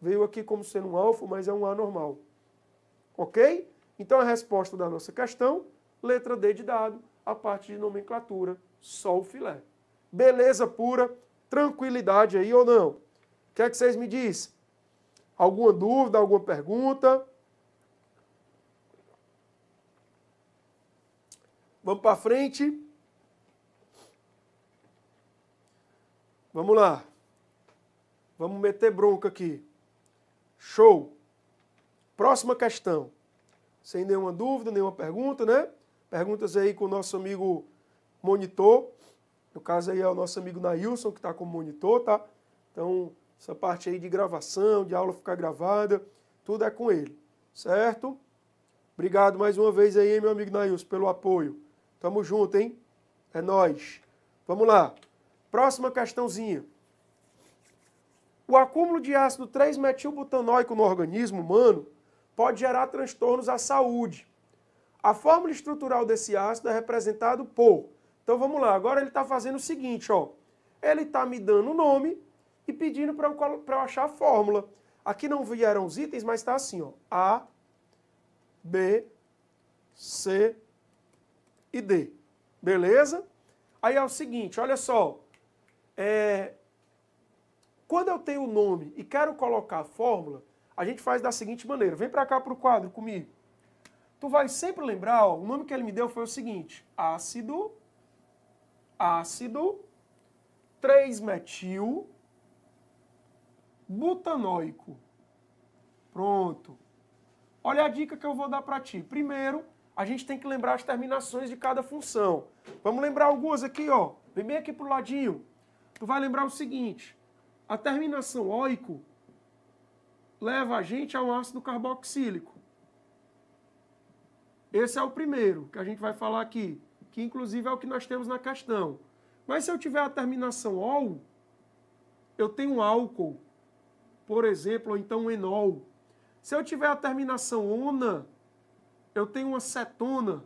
Veio aqui como sendo um alfa, mas é um A normal. Ok? Então, a resposta da nossa questão, letra D de dado, a parte de nomenclatura, só o filé. Beleza pura, tranquilidade aí ou não? O que é que vocês me dizem? Alguma dúvida, alguma pergunta? Vamos para frente? Vamos lá. Vamos meter bronca aqui. Show. Próxima questão. Sem nenhuma dúvida, nenhuma pergunta, né? Perguntas aí com o nosso amigo monitor. No caso aí é o nosso amigo Nailson, que está como monitor, tá? Então, essa parte aí de gravação, de aula ficar gravada, tudo é com ele, certo? Obrigado mais uma vez aí, meu amigo Nailson, pelo apoio. Tamo junto, hein? É nóis. Vamos lá. Próxima questãozinha. O acúmulo de ácido 3-metilbutanoico no organismo humano pode gerar transtornos à saúde. A fórmula estrutural desse ácido é representado por... Então vamos lá, agora ele está fazendo o seguinte, ó. Ele está me dando o nome e pedindo para eu achar a fórmula. Aqui não vieram os itens, mas está assim, ó. A, B, C e D. Beleza? Aí é o seguinte, olha só. Quando eu tenho o nome e quero colocar a fórmula, a gente faz da seguinte maneira. Vem para cá para o quadro comigo. Tu vai sempre lembrar, ó, o nome que ele me deu foi o seguinte. Ácido 3-metil-butanoico. Pronto. Olha a dica que eu vou dar para ti. Primeiro, a gente tem que lembrar as terminações de cada função. Vamos lembrar algumas aqui, ó. Vem bem aqui pro ladinho. Tu vai lembrar o seguinte. A terminação oico leva a gente a um ácido carboxílico. Esse é o primeiro que a gente vai falar aqui, que inclusive é o que nós temos na questão. Mas se eu tiver a terminação ol, eu tenho um álcool, por exemplo, ou então um enol. Se eu tiver a terminação ona, eu tenho uma cetona.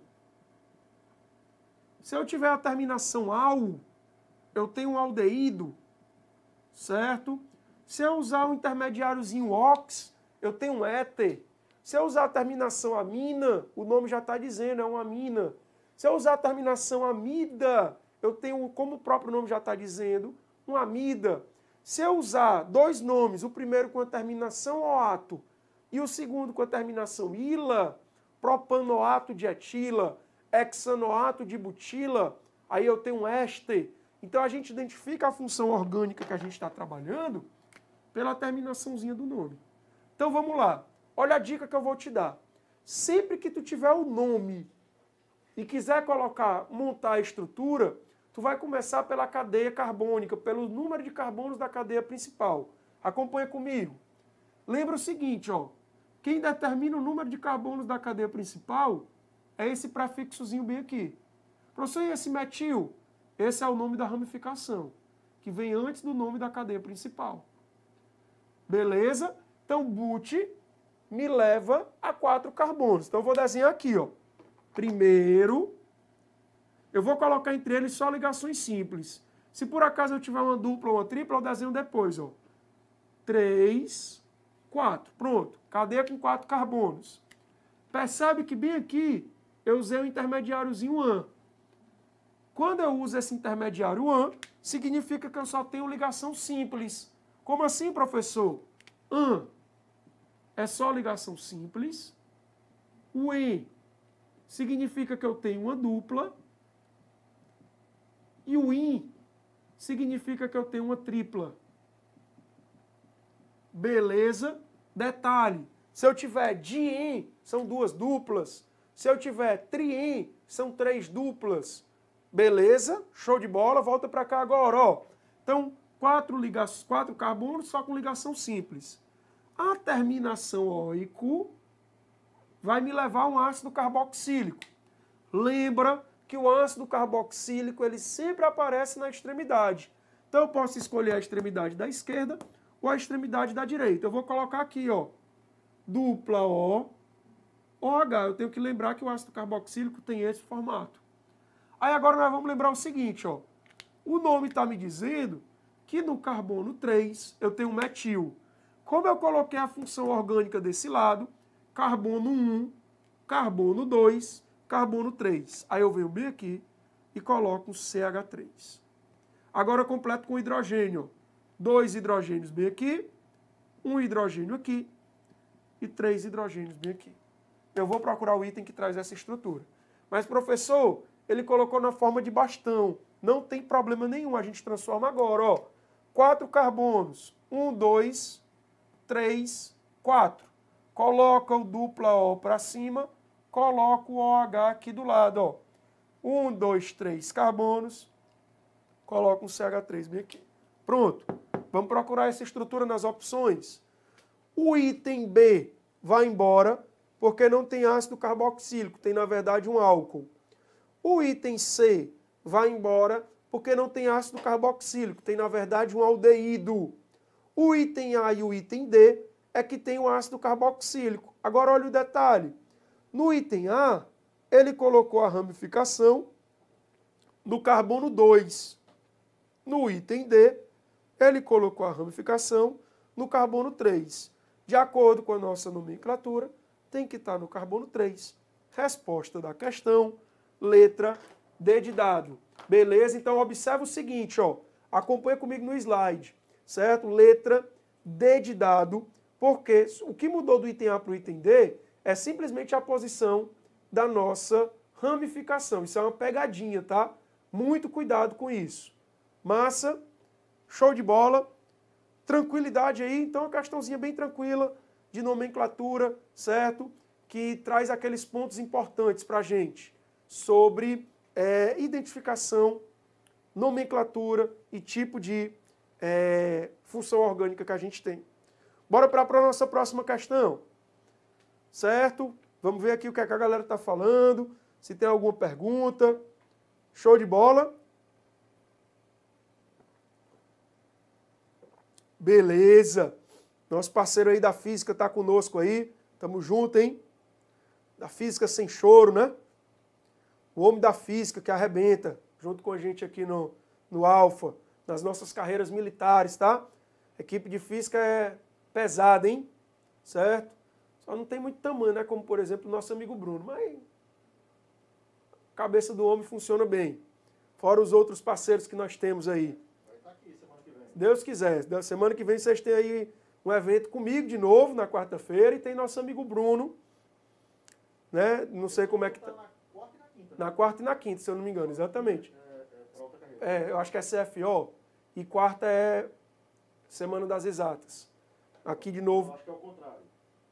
Se eu tiver a terminação al, eu tenho um aldeído, certo? Se eu usar o intermediáriozinho ox, eu tenho um éter. Se eu usar a terminação amina, o nome já está dizendo, é uma amina. Se eu usar a terminação amida, eu tenho, como o próprio nome já está dizendo, uma amida. Se eu usar dois nomes, o primeiro com a terminação oato e o segundo com a terminação ila, propanoato de etila, hexanoato de butila, aí eu tenho um éster. Então a gente identifica a função orgânica que a gente está trabalhando pela terminaçãozinha do nome. Então vamos lá. Olha a dica que eu vou te dar. Sempre que tu tiver o nome e quiser montar a estrutura, tu vai começar pela cadeia carbônica, pelo número de carbonos da cadeia principal. Acompanha comigo. Lembra o seguinte, ó. Quem determina o número de carbonos da cadeia principal é esse prefixozinho bem aqui. Professor, e esse metil? Esse é o nome da ramificação, que vem antes do nome da cadeia principal. Beleza? Então, but me leva a 4 carbonos. Então, eu vou desenhar aqui, ó. Primeiro, eu vou colocar entre eles só ligações simples. Se por acaso eu tiver uma dupla ou uma tripla, eu desenho depois, ó. 3, 4. Pronto. Cadeia com 4 carbonos. Percebe que bem aqui eu usei o intermediáriozinho AN. Quando eu uso esse intermediário AN, significa que eu só tenho ligação simples. Como assim, professor? AN. é só ligação simples. O em significa que eu tenho uma dupla. E o in significa que eu tenho uma tripla. Beleza? Detalhe, se eu tiver dien, são duas duplas. Se eu tiver trien, são três duplas. Beleza? Show de bola. Volta para cá agora, ó. Então, quatro carbonos só com ligação simples. A terminação oico vai me levar a um ácido carboxílico. Lembra que o ácido carboxílico ele sempre aparece na extremidade. Então, eu posso escolher a extremidade da esquerda ou a extremidade da direita. Eu vou colocar aqui, ó, dupla O, OH. Eu tenho que lembrar que o ácido carboxílico tem esse formato. Aí agora nós vamos lembrar o seguinte, ó. O nome está me dizendo que no carbono 3 eu tenho metil. Como eu coloquei a função orgânica desse lado, carbono 1, carbono 2, carbono 3. Aí eu venho bem aqui e coloco um CH3. Agora eu completo com hidrogênio. 2 hidrogênios bem aqui, 1 hidrogênio aqui e 3 hidrogênios bem aqui. Eu vou procurar o item que traz essa estrutura. Mas, professor, ele colocou na forma de bastão. Não tem problema nenhum, a gente transforma agora, ó. 4 carbonos, 1, 2, 3, 4. Coloca o dupla O para cima, coloca o OH aqui do lado, ó. 1, 2, 3 carbonos, coloca um CH3 bem aqui. Pronto. Vamos procurar essa estrutura nas opções. O item B vai embora, porque não tem ácido carboxílico, tem na verdade um álcool. O item C vai embora, porque não tem ácido carboxílico, tem na verdade um aldeído. O item A e o item D é que tem o ácido carboxílico. Agora olha o detalhe. No item A, ele colocou a ramificação no carbono 2. No item D, ele colocou a ramificação no carbono 3. De acordo com a nossa nomenclatura, tem que estar no carbono 3. Resposta da questão, letra D de dado. Beleza? Então, observa o seguinte, ó. Acompanha comigo no slide, certo? Letra D de dado, porque o que mudou do item A para o item D é simplesmente a posição da nossa ramificação. Isso é uma pegadinha, tá? Muito cuidado com isso. Massa, show de bola, tranquilidade aí. Então, uma questãozinha bem tranquila de nomenclatura, certo? Que traz aqueles pontos importantes para a gente sobre identificação, nomenclatura e tipo de função orgânica que a gente tem. Bora para a nossa próxima questão, certo? Vamos ver aqui o que a galera está falando, se tem alguma pergunta. Show de bola. Beleza. Nosso parceiro aí da física está conosco aí. Tamo junto, hein? Da física sem choro, né? O homem da física que arrebenta junto com a gente aqui no Alfa, nas nossas carreiras militares, tá? A equipe de física é pesada, hein? Certo? Só não tem muito tamanho, né? Como, por exemplo, o nosso amigo Bruno. Mas a cabeça do homem funciona bem. Fora os outros parceiros que nós temos aí. Vai estar aqui semana que vem. Se Deus quiser. Semana que vem vocês têm aí um evento comigo de novo, na quarta-feira, e tem nosso amigo Bruno, né? Não sei como é que tá. Na quarta e na quinta, se eu não me engano, exatamente. Eu acho que é CFO e quarta é Semana das Exatas. Aqui de novo. Eu acho que é o contrário.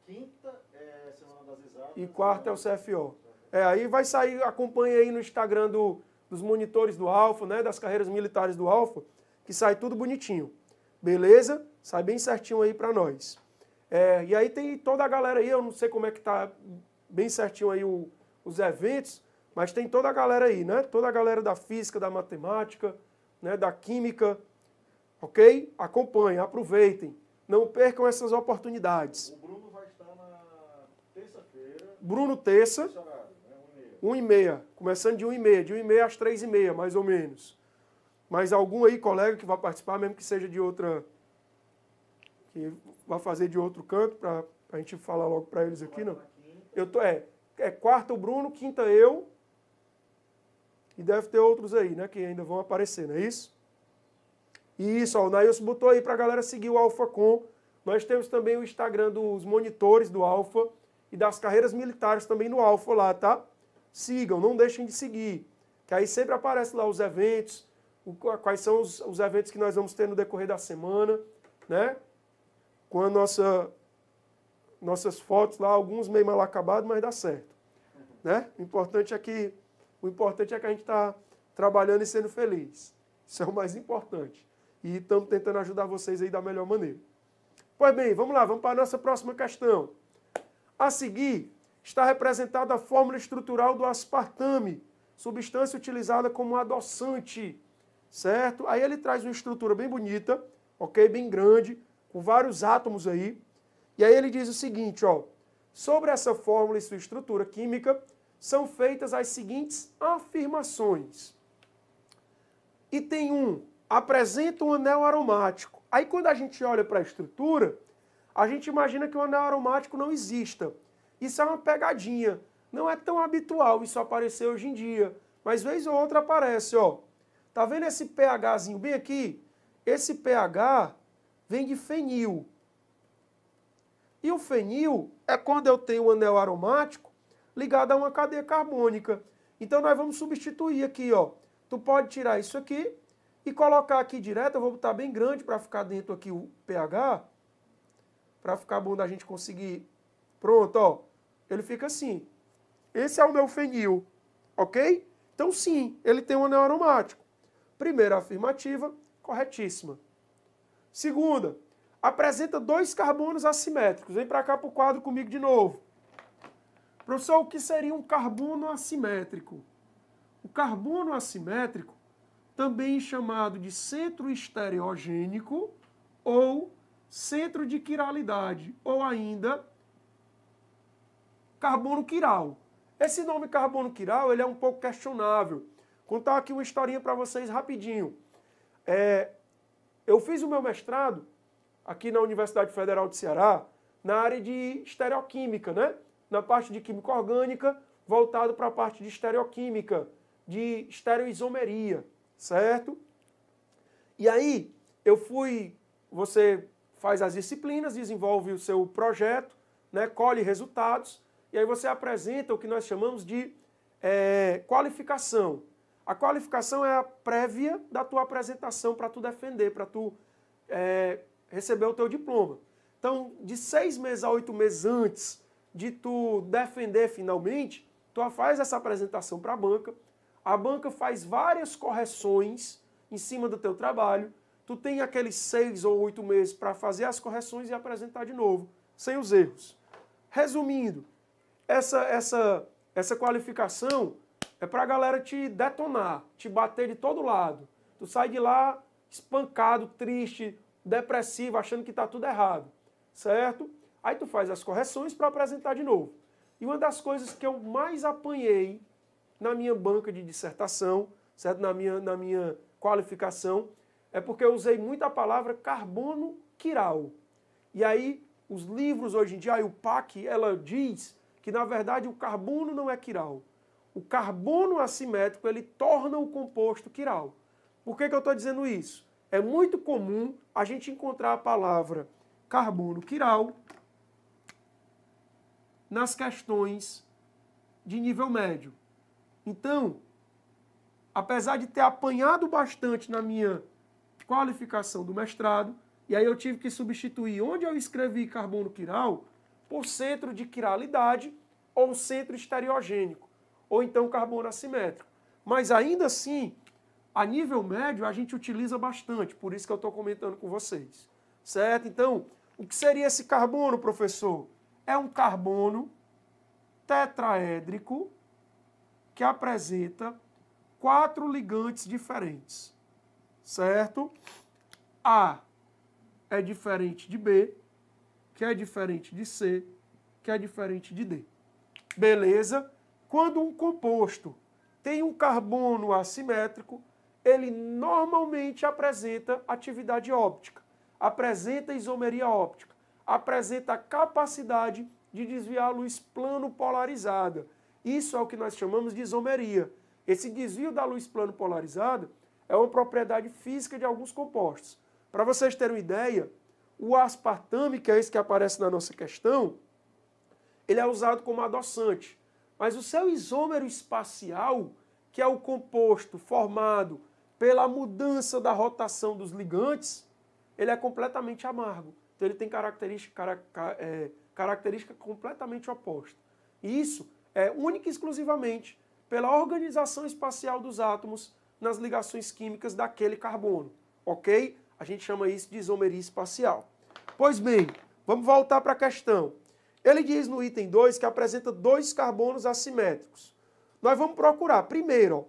Quinta é Semana das Exatas. E quarta é o CFO. Aí vai sair, acompanha aí no Instagram dos monitores do Alfa, né? Das carreiras militares do Alfa, que sai tudo bonitinho. Beleza? Sai bem certinho aí pra nós. E aí tem toda a galera aí, eu não sei como é que tá bem certinho aí os eventos, mas tem toda a galera aí, né? Toda a galera da física, da matemática, né? Da química, ok? Acompanhem, aproveitem. Não percam essas oportunidades. O Bruno vai estar na terça-feira. Bruno, terça, Esse horário, né? 1h30. Começando de 1h30, de 1h30 às 3h30, mais ou menos. Mas algum aí, colega, que vai participar, mesmo que seja de outra... que vai fazer de outro canto, para a gente falar logo para eles aqui, não? Eu tô, quarta o Bruno, quinta eu... E deve ter outros aí, né, que ainda vão aparecer, não é isso? Isso, ó, o Nailson botou aí pra galera seguir o AlphaCom, Nós temos também o Instagram dos monitores do Alfa e das carreiras militares também no Alfa lá, tá? Sigam, não deixem de seguir, que aí sempre aparece lá os eventos, quais são os eventos que nós vamos ter no decorrer da semana, né? Com a nossas fotos lá, alguns meio mal acabados, mas dá certo, né? O importante é que a gente está trabalhando e sendo feliz. Isso é o mais importante. E estamos tentando ajudar vocês aí da melhor maneira. Pois bem, vamos lá, vamos para a nossa próxima questão. A seguir, está representada a fórmula estrutural do aspartame, substância utilizada como adoçante, certo? Aí ele traz uma estrutura bem bonita, ok? Bem grande, com vários átomos aí. E aí ele diz o seguinte, ó, sobre essa fórmula e sua estrutura química, são feitas as seguintes afirmações. Item 1, apresenta um anel aromático. Aí quando a gente olha para a estrutura, a gente imagina que o anel aromático não exista. Isso é uma pegadinha. Não é tão habitual isso aparecer hoje em dia. Mas vez ou outra aparece, ó. Tá vendo esse pHzinho bem aqui? Esse pH vem de fenil. E o fenil é quando eu tenho um anel aromático ligado a uma cadeia carbônica. Então nós vamos substituir aqui, ó. Tu pode tirar isso aqui e colocar aqui direto, eu vou botar bem grande para ficar dentro aqui o pH, para ficar bom da gente conseguir. Pronto, ó. Ele fica assim. Esse é o meu fenil, ok? Então sim, ele tem um anel aromático. Primeira afirmativa, corretíssima. Segunda, apresenta 2 carbonos assimétricos. Vem para cá para o quadro comigo de novo. Professor, o que seria um carbono assimétrico? O carbono assimétrico, também chamado de centro estereogênico ou centro de quiralidade, ou ainda carbono quiral. Esse nome carbono quiral ele é um pouco questionável. Contar aqui uma historinha para vocês rapidinho. Eu fiz o meu mestrado aqui na Universidade Federal do Ceará na área de estereoquímica, né? Na parte de química orgânica, voltado para a parte de estereoquímica, de estereoisomeria, certo? E aí, você faz as disciplinas, desenvolve o seu projeto, né, colhe resultados, e aí você apresenta o que nós chamamos de qualificação. A qualificação é a prévia da tua apresentação para tu defender, para tu receber o teu diploma. Então, de 6 meses a 8 meses antes de tu defender finalmente, tu faz essa apresentação para a banca faz várias correções em cima do teu trabalho, tu tem aqueles 6 ou 8 meses para fazer as correções e apresentar de novo, sem os erros. Resumindo, essa qualificação é para a galera te detonar, te bater de todo lado. Tu sai de lá espancado, triste, depressivo, achando que está tudo errado, certo? Aí tu faz as correções para apresentar de novo. E uma das coisas que eu mais apanhei na minha banca de dissertação, certo? Na minha qualificação, é porque eu usei muito a palavra carbono quiral. E aí, os livros hoje em dia, a UPAC, ela diz que, na verdade, o carbono não é quiral. O carbono assimétrico, ele torna o composto quiral. Por que eu estou dizendo isso? É muito comum a gente encontrar a palavra carbono quiral nas questões de nível médio. Então, apesar de ter apanhado bastante na minha qualificação do mestrado, e aí eu tive que substituir onde eu escrevi carbono quiral por centro de quiralidade ou centro estereogênico, ou então carbono assimétrico. Mas ainda assim, a nível médio, a gente utiliza bastante, por isso que eu estou comentando com vocês. Certo? Então, o que seria esse carbono, professor? É um carbono tetraédrico que apresenta 4 ligantes diferentes, certo? A é diferente de B, que é diferente de C, que é diferente de D. Beleza? Quando um composto tem um carbono assimétrico, ele normalmente apresenta atividade óptica, apresenta isomeria óptica, apresenta a capacidade de desviar a luz plano polarizada. Isso é o que nós chamamos de isomeria. Esse desvio da luz plano polarizada é uma propriedade física de alguns compostos. Para vocês terem uma ideia, o aspartame, que é esse que aparece na nossa questão, ele é usado como adoçante. Mas o seu isômero espacial, que é o composto formado pela mudança da rotação dos ligantes, ele é completamente amargo. Então ele tem característica completamente oposta. E isso é única e exclusivamente pela organização espacial dos átomos nas ligações químicas daquele carbono. Ok? A gente chama isso de isomeria espacial. Pois bem, vamos voltar para a questão. Ele diz no item 2 que apresenta 2 carbonos assimétricos. Nós vamos procurar. Primeiro, ó,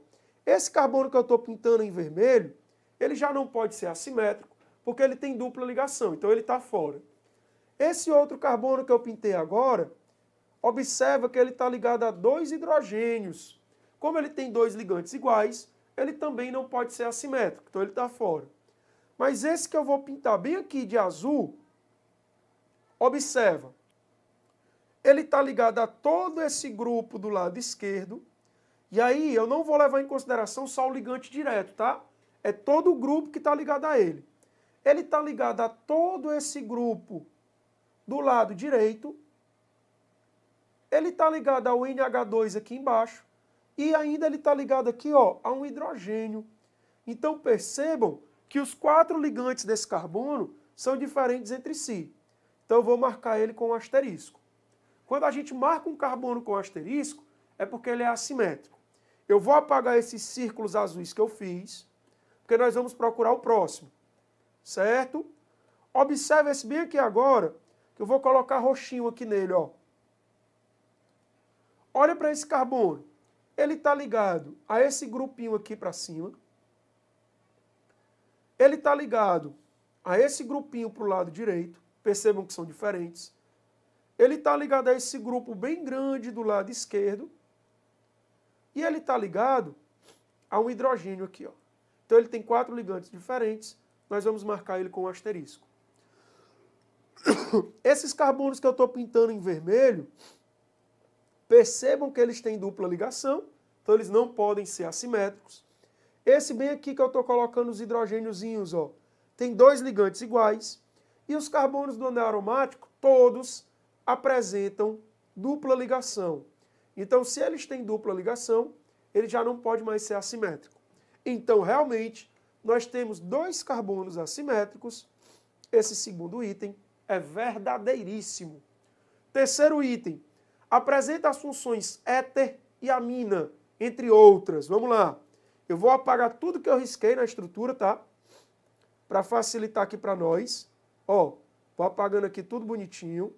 esse carbono que eu estou pintando em vermelho, ele já não pode ser assimétrico, porque ele tem dupla ligação, então ele está fora. Esse outro carbono que eu pintei agora, observa que ele está ligado a 2 hidrogênios. Como ele tem 2 ligantes iguais, ele também não pode ser assimétrico, então ele está fora. Mas esse que eu vou pintar bem aqui de azul, observa, ele está ligado a todo esse grupo do lado esquerdo, e aí eu não vou levar em consideração só o ligante direto, tá? É todo o grupo que está ligado a ele. Ele está ligado a todo esse grupo do lado direito, ele está ligado ao NH2 aqui embaixo, e ainda ele está ligado aqui, ó, a um hidrogênio. Então percebam que os 4 ligantes desse carbono são diferentes entre si. Então eu vou marcar ele com um asterisco. Quando a gente marca um carbono com asterisco, é porque ele é assimétrico. Eu vou apagar esses círculos azuis que eu fiz, porque nós vamos procurar o próximo. Certo? Observe esse bem aqui agora, que eu vou colocar roxinho aqui nele, ó. Olha para esse carbono. Ele está ligado a esse grupinho aqui para cima. Ele está ligado a esse grupinho para o lado direito. Percebam que são diferentes. Ele está ligado a esse grupo bem grande do lado esquerdo. E ele está ligado a um hidrogênio aqui, ó. Então ele tem 4 ligantes diferentes. Nós vamos marcar ele com um asterisco. Esses carbonos que eu estou pintando em vermelho, percebam que eles têm dupla ligação, então eles não podem ser assimétricos. Esse bem aqui que eu estou colocando os hidrogêniozinhos, ó, tem 2 ligantes iguais. E os carbonos do anel aromático, todos apresentam dupla ligação. Então, se eles têm dupla ligação, ele já não pode mais ser assimétrico. Então, realmente, nós temos 2 carbonos assimétricos. Esse segundo item é verdadeiríssimo. Terceiro item, apresenta as funções éter e amina, entre outras. Vamos lá. Eu vou apagar tudo que eu risquei na estrutura, tá? Para facilitar aqui para nós. Ó, vou apagando aqui tudo bonitinho.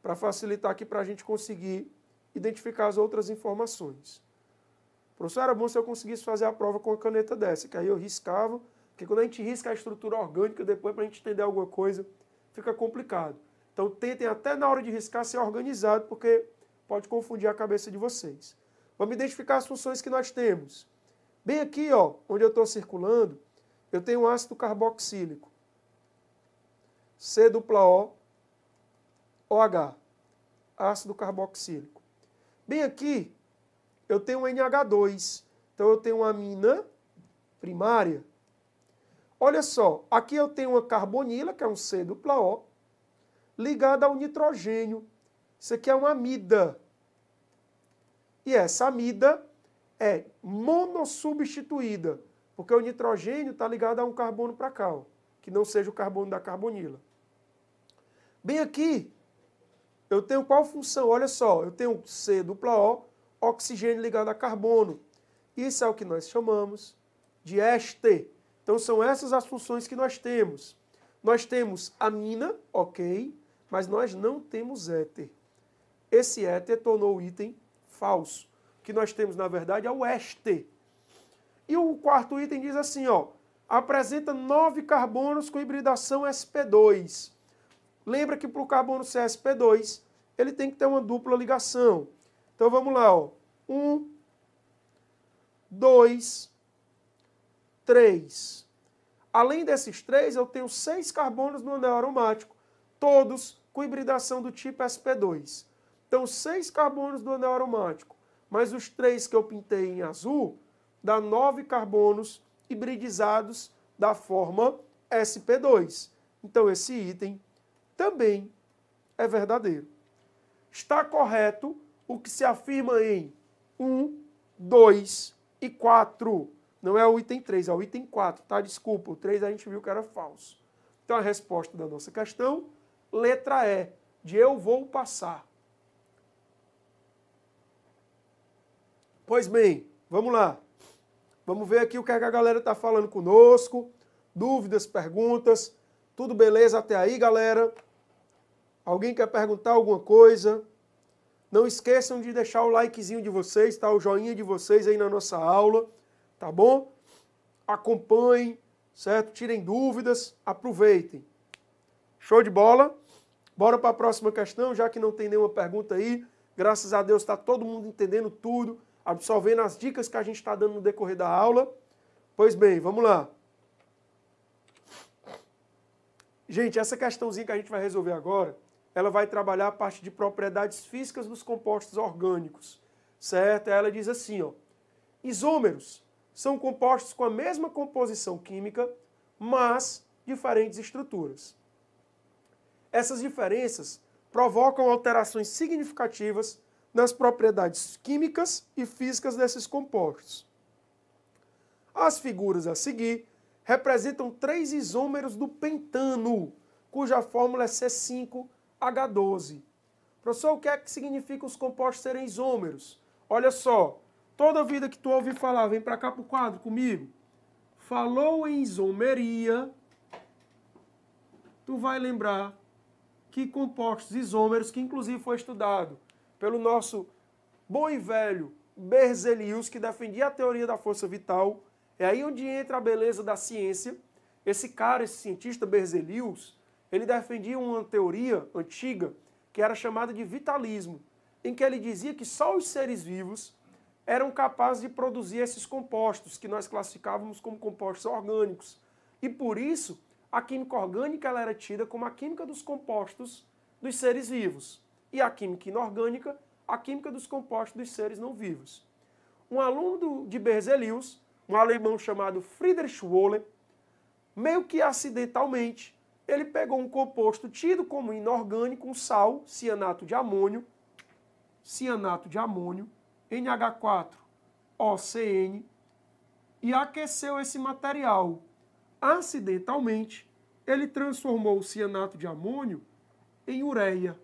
Para facilitar aqui para a gente conseguir identificar as outras informações. Professor, era bom se eu conseguisse fazer a prova com a caneta dessa, que aí eu riscava, porque quando a gente risca a estrutura orgânica, depois para a gente entender alguma coisa, fica complicado. Então tentem até na hora de riscar ser organizado, porque pode confundir a cabeça de vocês. Vamos identificar as funções que nós temos. Bem aqui, ó, onde eu estou circulando, eu tenho um ácido carboxílico. C-O-OH. Ácido carboxílico. Bem aqui, eu tenho um NH2. Então eu tenho uma amina primária. Olha só, aqui eu tenho uma carbonila, que é um C-O, ligada ao nitrogênio. Isso aqui é uma amida. E essa amida é monossubstituída, porque o nitrogênio está ligado a um carbono para cá, ó, que não seja o carbono da carbonila. Bem aqui, eu tenho qual função? Olha só, eu tenho C-O, oxigênio ligado a carbono. Isso é o que nós chamamos de éster. Então são essas as funções que nós temos. Nós temos amina, ok, mas nós não temos éter. Esse éter tornou o item falso. O que nós temos, na verdade, é o éster. E o quarto item diz assim, ó, apresenta 9 carbonos com hibridação sp2. Lembra que para o carbono ser sp2, ele tem que ter uma dupla ligação. Então vamos lá, ó. 1, 2, 3. Além desses 3, eu tenho 6 carbonos no anel aromático, todos com hibridação do tipo sp2. Então, 6 carbonos do anel aromático, mais os 3 que eu pintei em azul, dá 9 carbonos hibridizados da forma sp2. Então, esse item também é verdadeiro. Está correto o que se afirma em 1, 2 e 4. Não é o item 3, é o item 4, tá? Desculpa, o 3 a gente viu que era falso. Então, a resposta da nossa questão, letra E, de eu vou passar. Pois bem, vamos lá. Vamos ver aqui o que a galera está falando conosco. Dúvidas, perguntas. Tudo beleza até aí, galera? Alguém quer perguntar alguma coisa? Não esqueçam de deixar o likezinho de vocês, tá? O joinha de vocês aí na nossa aula, tá bom? Acompanhem, certo? Tirem dúvidas, aproveitem. Show de bola? Bora para a próxima questão, já que não tem nenhuma pergunta aí. Graças a Deus está todo mundo entendendo tudo, absorvendo as dicas que a gente está dando no decorrer da aula. Pois bem, vamos lá. Gente, essa questãozinha que a gente vai resolver agora, ela vai trabalhar a parte de propriedades físicas dos compostos orgânicos, certo? Ela diz assim, ó, isômeros são compostos com a mesma composição química, mas diferentes estruturas. Essas diferenças provocam alterações significativas nas propriedades químicas e físicas desses compostos. As figuras a seguir representam 3 isômeros do pentano, cuja fórmula é C5H12. Professor, o que é que significa os compostos serem isômeros? Olha só, toda vida que tu ouvir falar, vem para cá para o quadro comigo. Falou em isomeria, tu vai lembrar que compostos isômeros, que inclusive foi estudado pelo nosso bom e velho Berzelius, que defendia a teoria da força vital. É aí onde entra a beleza da ciência. Esse cara, esse cientista Berzelius, ele defendia uma teoria antiga que era chamada de vitalismo, em que ele dizia que só os seres vivos eram capazes de produzir esses compostos, que nós classificávamos como compostos orgânicos. E por isso, a química orgânica ela era tida como a química dos compostos dos seres vivos. E a química inorgânica, a química dos compostos dos seres não vivos. Um aluno de Berzelius, um alemão chamado Friedrich Wöhler, meio que acidentalmente, ele pegou um composto tido como inorgânico, um sal, cianato de amônio, NH4OCN, e aqueceu esse material. Acidentalmente, ele transformou o cianato de amônio em ureia.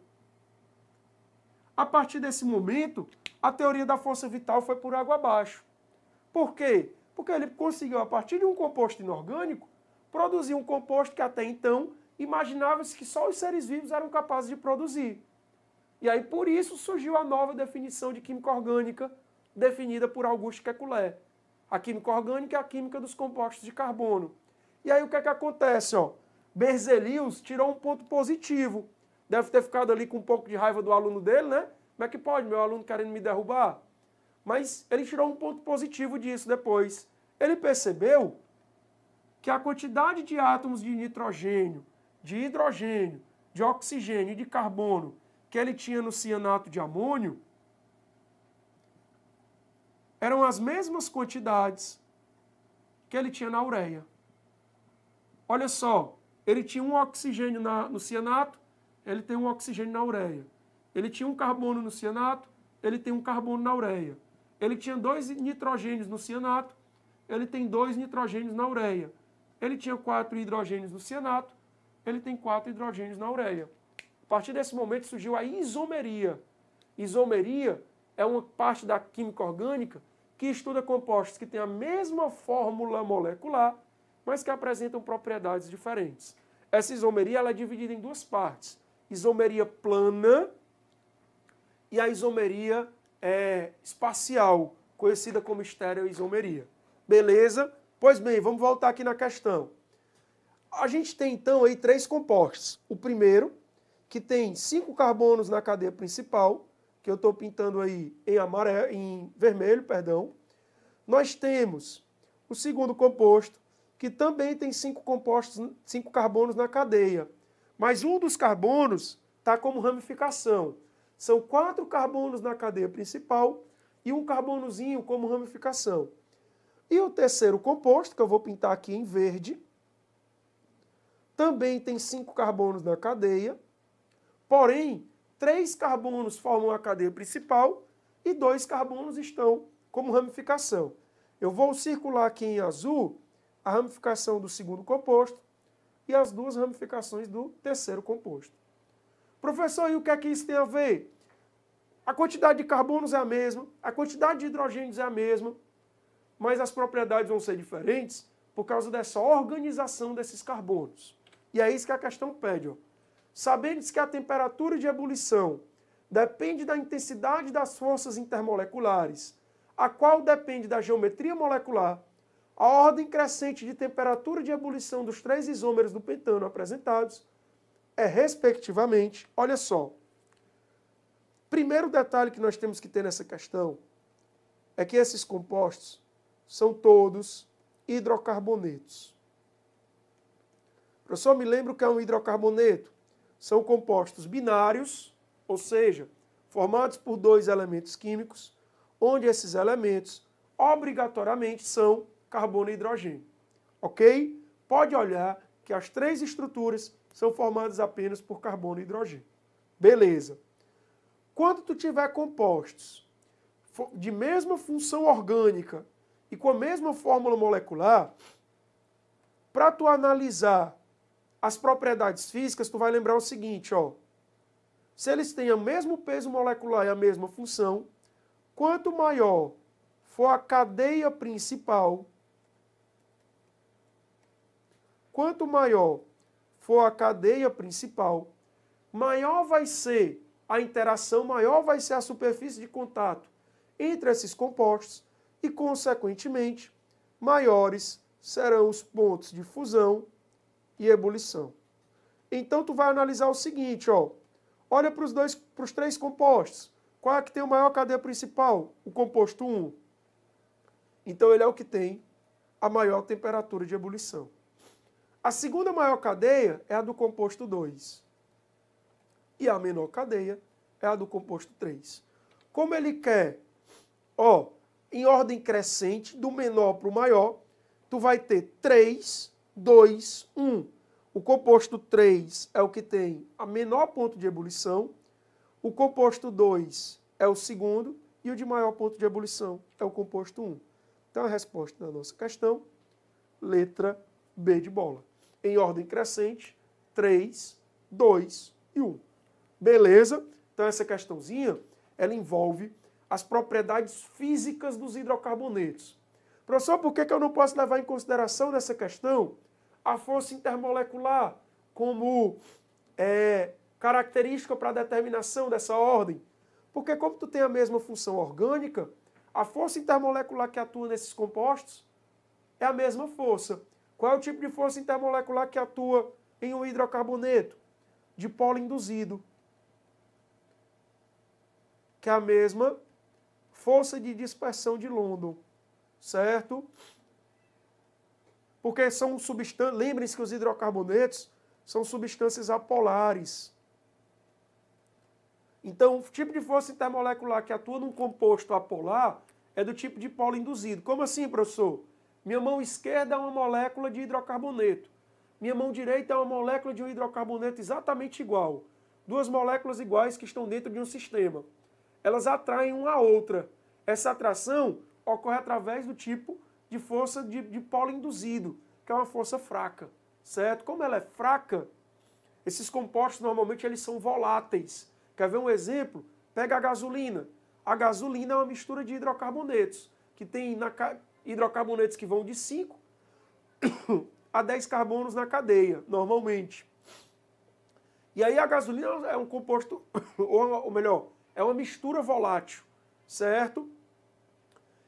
A partir desse momento, a teoria da força vital foi por água abaixo. Por quê? Porque ele conseguiu, a partir de um composto inorgânico, produzir um composto que até então imaginava-se que só os seres vivos eram capazes de produzir. E aí, por isso, surgiu a nova definição de química orgânica, definida por Auguste Kekulé. A química orgânica é a química dos compostos de carbono. E aí, o que é que acontece? Ó? Berzelius tirou um ponto positivo. Deve ter ficado ali com um pouco de raiva do aluno dele, né? Como é que pode, meu aluno querendo me derrubar? Mas ele tirou um ponto positivo disso depois. Ele percebeu que a quantidade de átomos de nitrogênio, de hidrogênio, de oxigênio e de carbono que ele tinha no cianato de amônio eram as mesmas quantidades que ele tinha na ureia. Olha só, ele tinha um oxigênio no cianato, ele tem um oxigênio na ureia. Ele tinha um carbono no cianato, ele tem um carbono na ureia. Ele tinha 2 nitrogênios no cianato, ele tem 2 nitrogênios na ureia. Ele tinha 4 hidrogênios no cianato, ele tem 4 hidrogênios na ureia. A partir desse momento surgiu a isomeria. Isomeria é uma parte da química orgânica que estuda compostos que têm a mesma fórmula molecular, mas que apresentam propriedades diferentes. Essa isomeria ela é dividida em 2 partes. Isomeria plana e a isomeria espacial, conhecida como estereoisomeria. Beleza? Pois bem, vamos voltar aqui na questão. A gente tem então aí 3 compostos. O primeiro, que tem 5 carbonos na cadeia principal, que eu estou pintando aí em vermelho, perdão. Nós temos o segundo composto, que também tem 5 carbonos na cadeia. Mas um dos carbonos está como ramificação. São 4 carbonos na cadeia principal e um carbonozinho como ramificação. E o terceiro composto, que eu vou pintar aqui em verde, também tem 5 carbonos na cadeia, porém, 3 carbonos formam a cadeia principal e 2 carbonos estão como ramificação. Eu vou circular aqui em azul a ramificação do segundo composto e as 2 ramificações do terceiro composto. Professor, e o que é que isso tem a ver? A quantidade de carbonos é a mesma, a quantidade de hidrogênios é a mesma, mas as propriedades vão ser diferentes por causa dessa organização desses carbonos. E é isso que a questão pede. Ó. Sabendo que a temperatura de ebulição depende da intensidade das forças intermoleculares, a qual depende da geometria molecular, a ordem crescente de temperatura de ebulição dos 3 isômeros do pentano apresentados é, respectivamente, olha só, primeiro detalhe que nós temos que ter nessa questão é que esses compostos são todos hidrocarbonetos. Professor, me lembra o que é um hidrocarboneto? São compostos binários, ou seja, formados por 2 elementos químicos, onde esses elementos obrigatoriamente são carbono e hidrogênio. Ok? Pode olhar que as 3 estruturas são formadas apenas por carbono e hidrogênio. Beleza. Quando tu tiver compostos de mesma função orgânica e com a mesma fórmula molecular, para tu analisar as propriedades físicas, tu vai lembrar o seguinte, ó. Se eles têm o mesmo peso molecular e a mesma função, quanto maior for a cadeia principal, maior vai ser a interação, maior vai ser a superfície de contato entre esses compostos e, consequentemente, maiores serão os pontos de fusão e ebulição. Então, tu vai analisar o seguinte, ó. Olha para os 3 compostos. Qual é que tem a maior cadeia principal? O composto 1. Então, ele é o que tem a maior temperatura de ebulição. A segunda maior cadeia é a do composto 2. E a menor cadeia é a do composto 3. Como ele quer, ó, em ordem crescente, do menor para o maior, tu vai ter 3, 2, 1. O composto 3 é o que tem a menor ponto de ebulição, o composto 2 é o segundo e o de maior ponto de ebulição é o composto 1. Então a resposta da nossa questão, letra B de bola. Em ordem crescente, 3, 2 e 1. Beleza? Então essa questãozinha, ela envolve as propriedades físicas dos hidrocarbonetos. Professor, por que eu não posso levar em consideração nessa questão a força intermolecular como característica para a determinação dessa ordem? Porque como tu tem a mesma função orgânica, a força intermolecular que atua nesses compostos é a mesma força. Qual é o tipo de força intermolecular que atua em um hidrocarboneto? Dipolo induzido. Que é a mesma força de dispersão de London. Certo? Porque são substâncias, lembrem-se que os hidrocarbonetos são substâncias apolares. Então, o tipo de força intermolecular que atua num composto apolar é do tipo de dipolo induzido. Como assim, professor? Minha mão esquerda é uma molécula de hidrocarboneto. Minha mão direita é uma molécula de um hidrocarboneto exatamente igual. 2 moléculas iguais que estão dentro de um sistema. Elas atraem uma a outra. Essa atração ocorre através do tipo de força de dipolo induzido, que é uma força fraca, certo? Como ela é fraca, esses compostos normalmente eles são voláteis. Quer ver um exemplo? Pega a gasolina. A gasolina é uma mistura de hidrocarbonetos, que tem hidrocarbonetos que vão de 5 a 10 carbonos na cadeia, normalmente. E aí a gasolina é um composto, ou melhor, é uma mistura volátil, certo?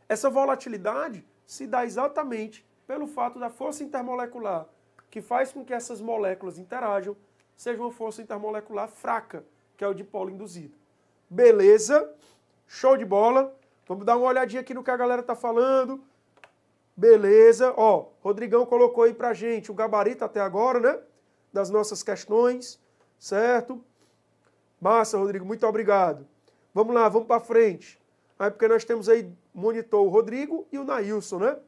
Essa volatilidade se dá exatamente pelo fato da força intermolecular, que faz com que essas moléculas interajam, seja uma força intermolecular fraca, que é o dipolo induzido. Beleza? Show de bola. Vamos dar uma olhadinha aqui no que a galera está falando. Beleza. Ó, Rodrigão colocou aí pra gente o gabarito até agora, né? Das nossas questões, certo? Massa, Rodrigo, muito obrigado. Vamos lá, vamos para frente. Aí porque nós temos aí monitor o Rodrigo e o Nailson, né?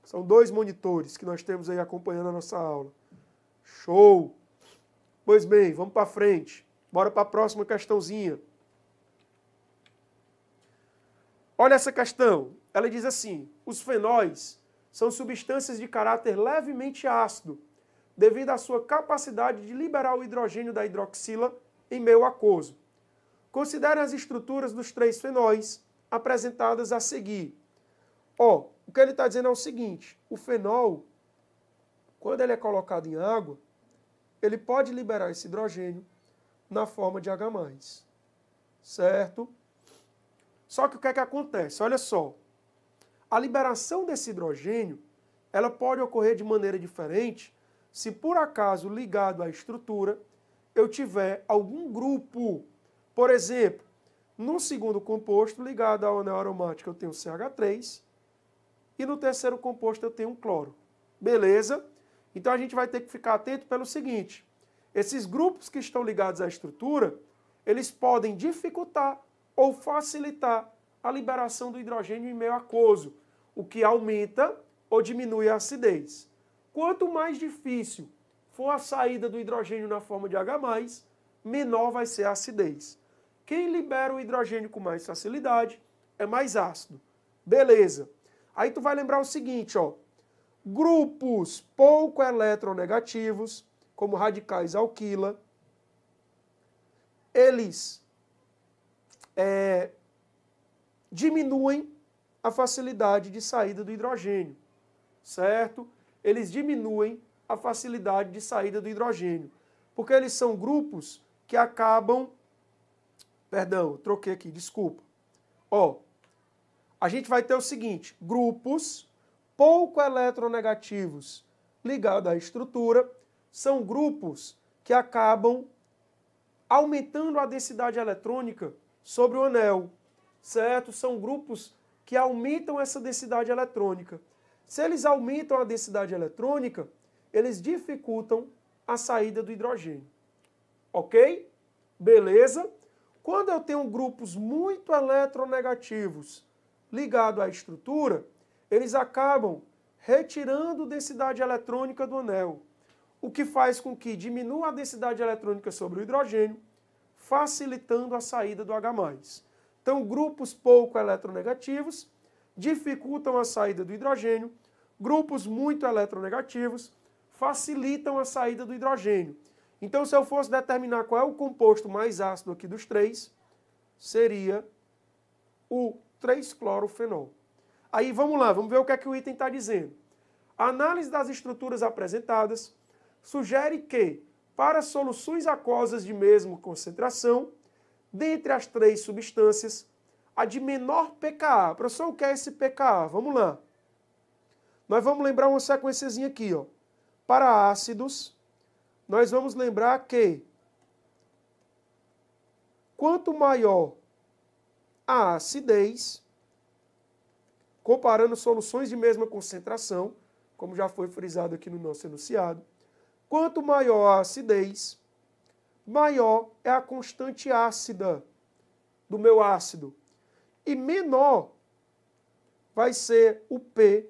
São 2 monitores que nós temos aí acompanhando a nossa aula. Show! Pois bem, vamos para frente. Bora para a próxima questãozinha. Olha essa questão. Ela diz assim: os fenóis são substâncias de caráter levemente ácido, devido à sua capacidade de liberar o hidrogênio da hidroxila em meio aquoso. Considere as estruturas dos 3 fenóis apresentadas a seguir. Ó, o que ele está dizendo é o seguinte: o fenol, quando ele é colocado em água, ele pode liberar esse hidrogênio na forma de H+, certo? Só que o que é que acontece? Olha só, a liberação desse hidrogênio, ela pode ocorrer de maneira diferente se por acaso ligado à estrutura eu tiver algum grupo. Por exemplo, no segundo composto ligado ao anel aromático eu tenho CH3 e no terceiro composto eu tenho um cloro. Beleza? Então a gente vai ter que ficar atento pelo seguinte: esses grupos que estão ligados à estrutura, eles podem dificultar ou facilitar a liberação do hidrogênio em meio aquoso, o que aumenta ou diminui a acidez. Quanto mais difícil for a saída do hidrogênio na forma de H+, menor vai ser a acidez. Quem libera o hidrogênio com mais facilidade é mais ácido. Beleza. Aí tu vai lembrar o seguinte, ó. Grupos pouco eletronegativos, como radicais alquila, eles diminuem a facilidade de saída do hidrogênio, certo? Eles diminuem a facilidade de saída do hidrogênio, porque eles são grupos que acabam... Perdão, troquei aqui, desculpa. Ó, a gente vai ter o seguinte: grupos pouco eletronegativos ligados à estrutura são grupos que acabam aumentando a densidade eletrônica sobre o anel, certo? São grupos que aumentam essa densidade eletrônica. Se eles aumentam a densidade eletrônica, eles dificultam a saída do hidrogênio. Ok? Beleza? Quando eu tenho grupos muito eletronegativos ligados à estrutura, eles acabam retirando densidade eletrônica do anel, o que faz com que diminua a densidade eletrônica sobre o hidrogênio, facilitando a saída do H+. Então, grupos pouco eletronegativos dificultam a saída do hidrogênio, grupos muito eletronegativos facilitam a saída do hidrogênio. Então, se eu fosse determinar qual é o composto mais ácido aqui dos 3, seria o 3-clorofenol. Aí, vamos lá, vamos ver o que é que o item está dizendo. A análise das estruturas apresentadas sugere que, para soluções aquosas de mesma concentração, dentre as 3 substâncias, a de menor pKa. Professor, o que é esse pKa? Vamos lá. Nós vamos lembrar uma sequenciazinha aqui, ó. Para ácidos, nós vamos lembrar que quanto maior a acidez, comparando soluções de mesma concentração, como já foi frisado aqui no nosso enunciado, quanto maior a acidez, maior é a constante ácida do meu ácido. E menor vai ser o P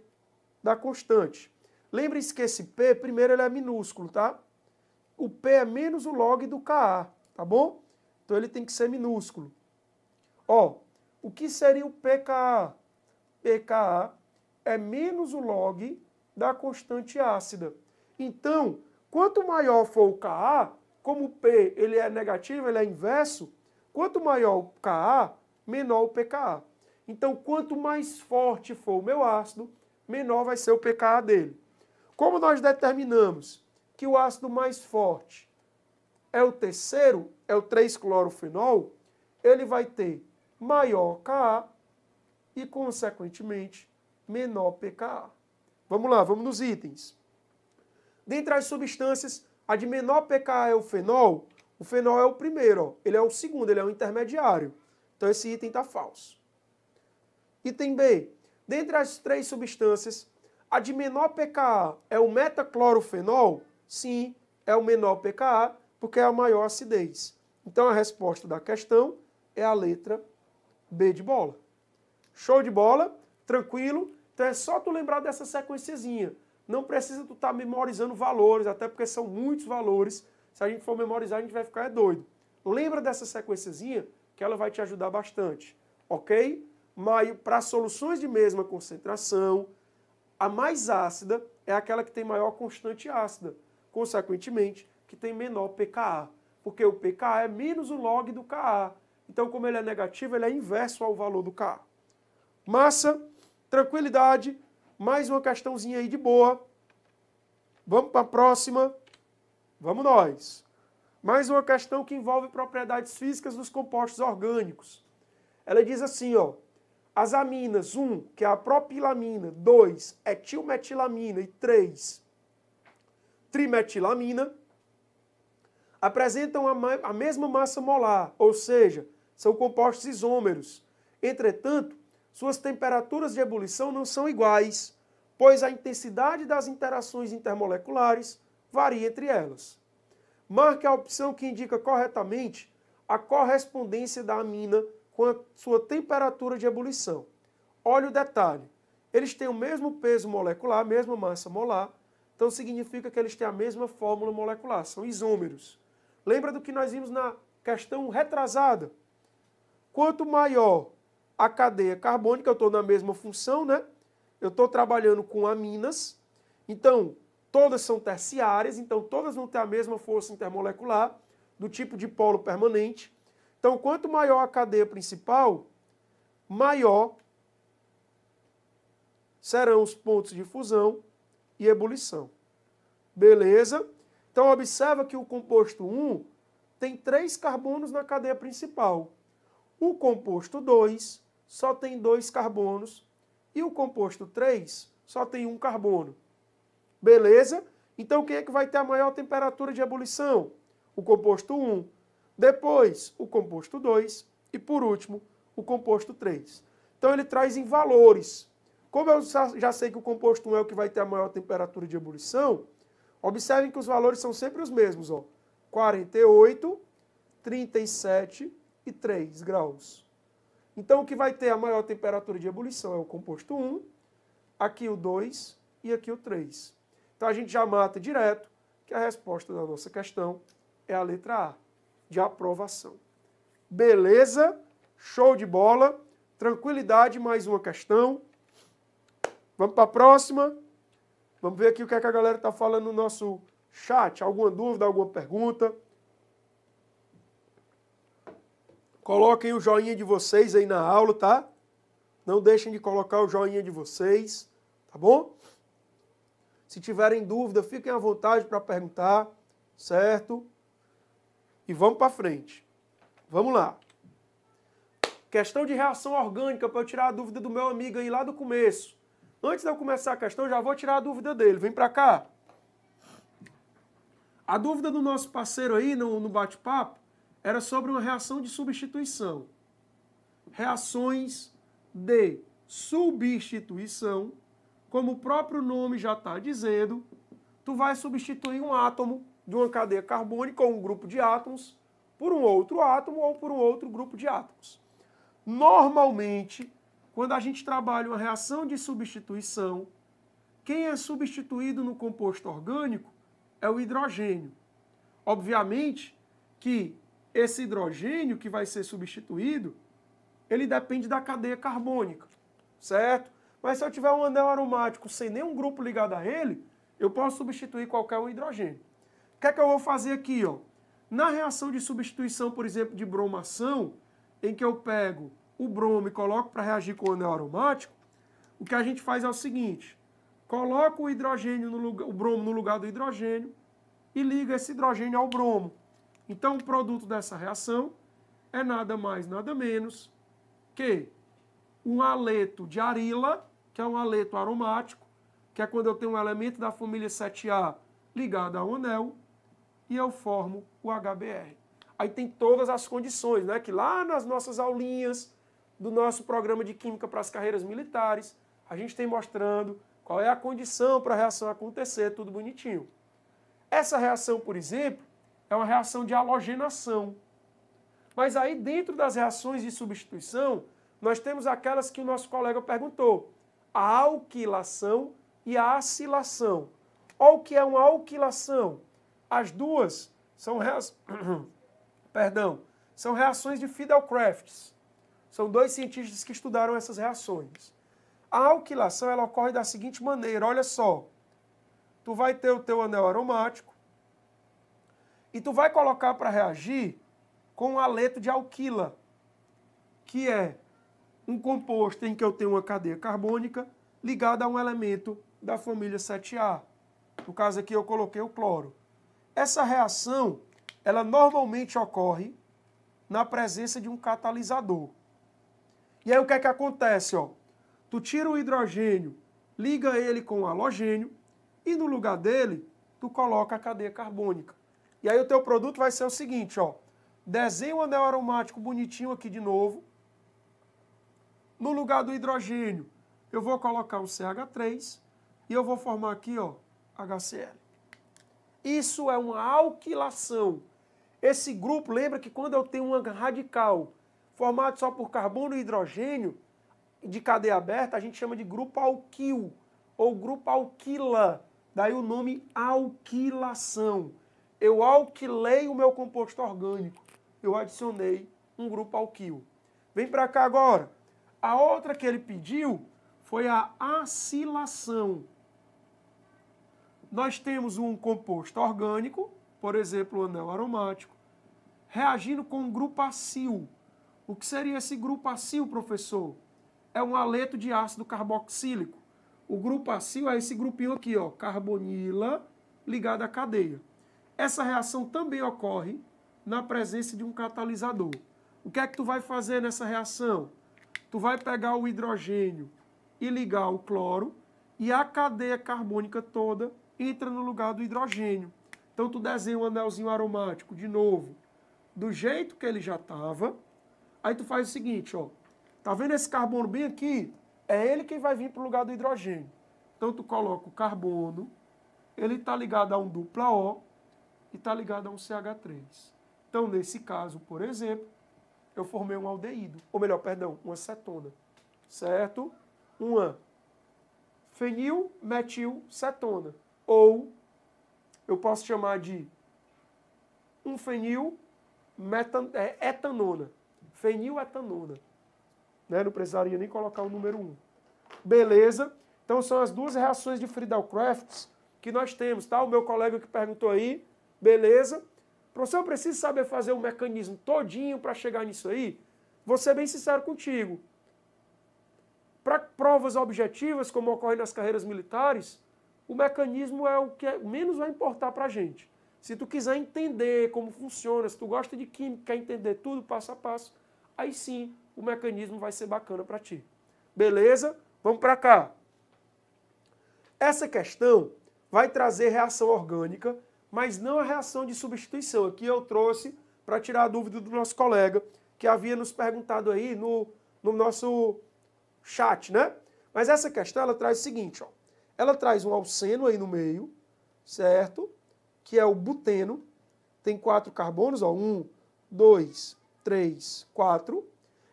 da constante. Lembre-se que esse P, primeiro, ele é minúsculo, tá? O P é menos o log do Ka, tá bom? Então ele tem que ser minúsculo. Ó, o que seria o pKa? pKa é menos o log da constante ácida. Então, quanto maior for o Ka, como o P ele é negativo, ele é inverso, quanto maior o Ka, menor o pKa. Então, quanto mais forte for o meu ácido, menor vai ser o pKa dele. Como nós determinamos que o ácido mais forte é o terceiro, é o 3-clorofenol, ele vai ter maior Ka e, consequentemente, menor pKa. Vamos lá, vamos nos itens. Dentre as substâncias, a de menor pKa é o fenol. O fenol é o primeiro, ó. Ele é o segundo, ele é o intermediário. Então esse item está falso. Item B. Dentre as 3 substâncias, a de menor pKa é o metaclorofenol? Sim, é o menor pKa, porque é a maior acidez. Então a resposta da questão é a letra B de bola. Show de bola? Tranquilo? Então é só tu lembrar dessa sequenciazinha. Não precisa tu estar memorizando valores, até porque são muitos valores. Se a gente for memorizar, a gente vai ficar doido. Lembra dessa sequenciazinha que ela vai te ajudar bastante, ok? Mas para soluções de mesma concentração, a mais ácida é aquela que tem maior constante ácida, consequentemente, que tem menor pKa, porque o pKa é menos o log do Ka. Então, como ele é negativo, ele é inverso ao valor do Ka. Massa, tranquilidade, mais uma questãozinha aí de boa. Vamos para a próxima. Vamos nós. Mais uma questão que envolve propriedades físicas dos compostos orgânicos. Ela diz assim, ó, as aminas, 1, que é a propilamina, 2, etilmetilamina e 3, trimetilamina, apresentam a mesma massa molar, ou seja, são compostos isômeros. Entretanto, suas temperaturas de ebulição não são iguais, pois a intensidade das interações intermoleculares varia entre elas. Marque a opção que indica corretamente a correspondência da amina com a sua temperatura de ebulição. Olha o detalhe. Eles têm o mesmo peso molecular, a mesma massa molar, então significa que eles têm a mesma fórmula molecular, são isômeros. Lembra do que nós vimos na questão retrasada? Quanto maior a cadeia carbônica, eu estou na mesma função, né? Eu estou trabalhando com aminas, então todas são terciárias, então todas vão ter a mesma força intermolecular, do tipo de polo permanente. Então, quanto maior a cadeia principal, maior serão os pontos de fusão e ebulição. Beleza? Então, observa que o composto 1 tem 3 carbonos na cadeia principal. O composto 2 só tem 2 carbonos e o composto 3 só tem 1 carbono. Beleza? Então, quem é que vai ter a maior temperatura de ebulição? O composto 1. Depois, o composto 2 e, por último, o composto 3. Então, ele traz em valores. Como eu já sei que o composto 1 é o que vai ter a maior temperatura de ebulição, observem que os valores são sempre os mesmos. Ó. 48, 37 e 3 graus. Então, o que vai ter a maior temperatura de ebulição é o composto 1, aqui o 2 e aqui o 3. Então, a gente já mata direto que a resposta da nossa questão é a letra A, de aprovação. Beleza? Show de bola. Tranquilidade, mais uma questão. Vamos para a próxima. Vamos ver aqui o que é que a galera está falando no nosso chat. Alguma dúvida, alguma pergunta? Coloquem o joinha de vocês aí na aula, tá? Não deixem de colocar o joinha de vocês, tá bom? Se tiverem dúvida, fiquem à vontade para perguntar, certo? E vamos para frente. Vamos lá. Questão de reação orgânica, para eu tirar a dúvida do meu amigo aí lá do começo. Antes de eu começar a questão, já vou tirar a dúvida dele. Vem para cá. A dúvida do nosso parceiro aí no bate-papo era sobre uma reação de substituição. Reações de substituição, como o próprio nome já está dizendo, tu vai substituir um átomo de uma cadeia carbônica ou um grupo de átomos por um outro átomo ou por um outro grupo de átomos. Normalmente, quando a gente trabalha uma reação de substituição, quem é substituído no composto orgânico é o hidrogênio. Obviamente que esse hidrogênio que vai ser substituído, ele depende da cadeia carbônica, certo? Mas se eu tiver um anel aromático sem nenhum grupo ligado a ele, eu posso substituir qualquer um hidrogênio. O que é que eu vou fazer aqui, ó? Na reação de substituição, por exemplo, de bromação, em que eu pego o bromo e coloco para reagir com o anel aromático, o que a gente faz é o seguinte, coloca o hidrogênio o bromo no lugar do hidrogênio e liga esse hidrogênio ao bromo. Então, o produto dessa reação é nada mais, nada menos que um haleto de arila, que é um haleto aromático, que é quando eu tenho um elemento da família 7A ligado a um anel, e eu formo o HBr. Aí tem todas as condições, né? Que lá nas nossas aulinhas do nosso programa de Química para as carreiras militares, a gente tem mostrando qual é a condição para a reação acontecer, tudo bonitinho. Essa reação, por exemplo, é uma reação de halogenação. Mas aí, dentro das reações de substituição, nós temos aquelas que o nosso colega perguntou. A alquilação e a acilação. Olha o que é uma alquilação. As duas são são reações de Fiedel-Crafts. São dois cientistas que estudaram essas reações. A alquilação ela ocorre da seguinte maneira, olha só. Tu vai ter o teu anel aromático e tu vai colocar para reagir com um aleto de alquila, que é um composto em que eu tenho uma cadeia carbônica ligada a um elemento da família 7A. No caso aqui eu coloquei o cloro. Essa reação, ela normalmente ocorre na presença de um catalisador. E aí o que é que acontece? Ó? Tu tira o hidrogênio, liga ele com o halogênio e no lugar dele, tu coloca a cadeia carbônica. E aí o teu produto vai ser o seguinte, ó. Desenha um anel aromático bonitinho aqui de novo. No lugar do hidrogênio, eu vou colocar um CH3 e eu vou formar aqui, ó, HCl. Isso é uma alquilação. Esse grupo, lembra que quando eu tenho uma radical formado só por carbono e hidrogênio, de cadeia aberta, a gente chama de grupo alquil, ou grupo alquila. Daí o nome alquilação. Eu alquilei o meu composto orgânico. Eu adicionei um grupo alquil. Vem para cá agora. A outra que ele pediu foi a acilação. Nós temos um composto orgânico, por exemplo, o anel aromático, reagindo com um grupo acil. O que seria esse grupo acil, professor? É um aleto de ácido carboxílico. O grupo acil é esse grupinho aqui, ó, carbonila ligado à cadeia. Essa reação também ocorre na presença de um catalisador. O que é que tu vai fazer nessa reação? Tu vai pegar o hidrogênio e ligar o cloro e a cadeia carbônica toda entra no lugar do hidrogênio. Então tu desenha um anelzinho aromático de novo, do jeito que ele já estava. Aí tu faz o seguinte, ó. Tá vendo esse carbono bem aqui? É ele que vai vir para o lugar do hidrogênio. Então tu coloca o carbono, ele está ligado a um dupla O e está ligado a um CH3. Então nesse caso, por exemplo, eu formei um aldeído, ou melhor, perdão, uma cetona, certo? Uma fenilmetilcetona, ou eu posso chamar de um feniletanona, feniletanona. Né? Não precisaria nem colocar o número 1. Beleza? Então são as duas reações de Friedel-Crafts que nós temos, tá? O meu colega que perguntou aí, beleza? Professor, eu preciso saber fazer o mecanismo todinho para chegar nisso aí? Vou ser bem sincero contigo. Para provas objetivas, como ocorre nas carreiras militares, o mecanismo é o que menos vai importar para a gente. Se tu quiser entender como funciona, se tu gosta de química, quer entender tudo passo a passo, aí sim o mecanismo vai ser bacana para ti. Beleza? Vamos para cá. Essa questão vai trazer reação orgânica, mas não a reação de substituição. Aqui eu trouxe para tirar a dúvida do nosso colega, que havia nos perguntado aí no nosso chat, né? Mas essa questão, ela traz o seguinte, ó. Ela traz um alceno aí no meio, certo? Que é o buteno. Tem 4 carbonos, ó. 1, 2, 3, 4.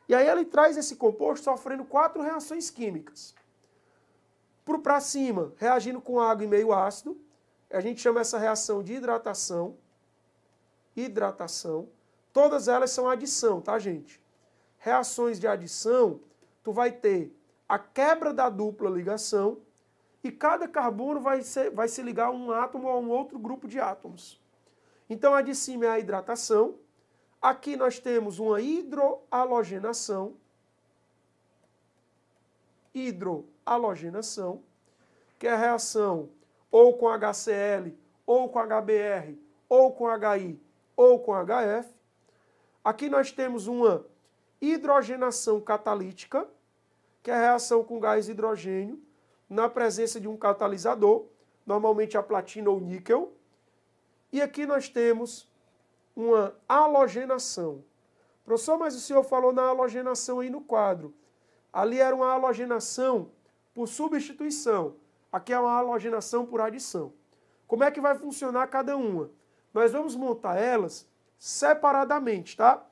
E aí ele traz esse composto sofrendo 4 reações químicas. Para cima, reagindo com água e meio ácido. A gente chama essa reação de hidratação. Hidratação. Todas elas são adição, tá, gente? Reações de adição, tu vai ter a quebra da dupla ligação e cada carbono vai se ligar a um átomo ou a um outro grupo de átomos. Então, a de cima é a hidratação. Aqui nós temos uma hidrohalogenação. Hidrohalogenação, que é a reação ou com HCl, ou com HBr, ou com HI, ou com HF. Aqui nós temos uma hidrogenação catalítica, que é a reação com gás hidrogênio, na presença de um catalisador, normalmente a platina ou o níquel. E aqui nós temos uma halogenação. Professor, mas o senhor falou na halogenação aí no quadro. Ali era uma halogenação por substituição. Aqui é uma halogenação por adição. Como é que vai funcionar cada uma? Nós vamos montar elas separadamente, tá?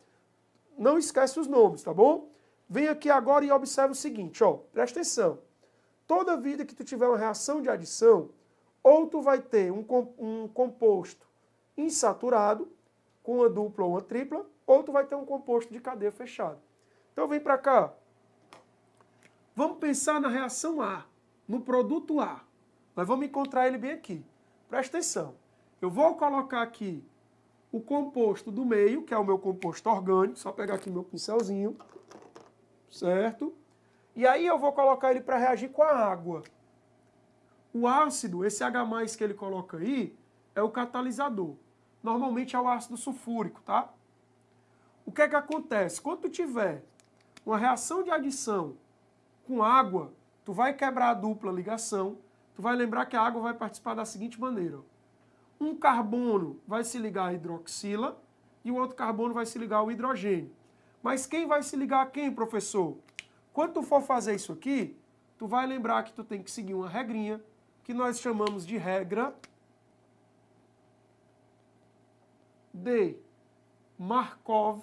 Não esquece os nomes, tá bom? Vem aqui agora e observa o seguinte, ó. Presta atenção. toda vida que tu tiver uma reação de adição, ou tu vai ter um composto insaturado, com uma dupla ou uma tripla, ou tu vai ter um composto de cadeia fechada. Então vem para cá. Vamos pensar na reação A, no produto A. Nós vamos encontrar ele bem aqui. Presta atenção. Eu vou colocar aqui o composto do meio, que é o meu composto orgânico, só pegar aqui meu pincelzinho, certo? E aí eu vou colocar ele para reagir com a água. O ácido, esse H+ que ele coloca aí, é o catalisador. Normalmente é o ácido sulfúrico, tá? O que é que acontece? Quando tu tiver uma reação de adição com água, tu vai quebrar a dupla ligação, tu vai lembrar que a água vai participar da seguinte maneira. Um carbono vai se ligar à hidroxila e o outro carbono vai se ligar ao hidrogênio. Mas quem vai se ligar a quem, professor? Quando tu for fazer isso aqui, tu vai lembrar que tu tem que seguir uma regrinha que nós chamamos de regra de Markov-Nikov.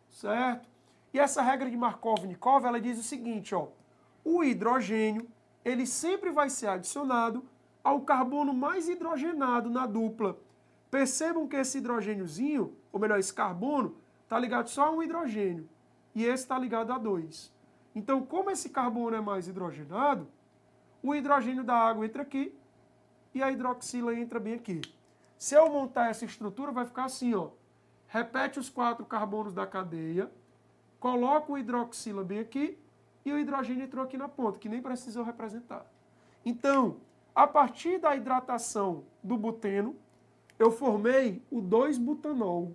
Certo? E essa regra de Markov-Nikov, ela diz o seguinte, ó, o hidrogênio, ele sempre vai ser adicionado ao carbono mais hidrogenado na dupla. Percebam que esse hidrogêniozinho, ou melhor, esse carbono, está ligado só a um hidrogênio. E esse está ligado a 2. Então, como esse carbono é mais hidrogenado, o hidrogênio da água entra aqui e a hidroxila entra bem aqui. Se eu montar essa estrutura, vai ficar assim, ó. Repete os 4 carbonos da cadeia, coloca o hidroxila bem aqui e o hidrogênio entrou aqui na ponta, que nem precisou representar. Então, a partir da hidratação do buteno, eu formei o 2-butanol.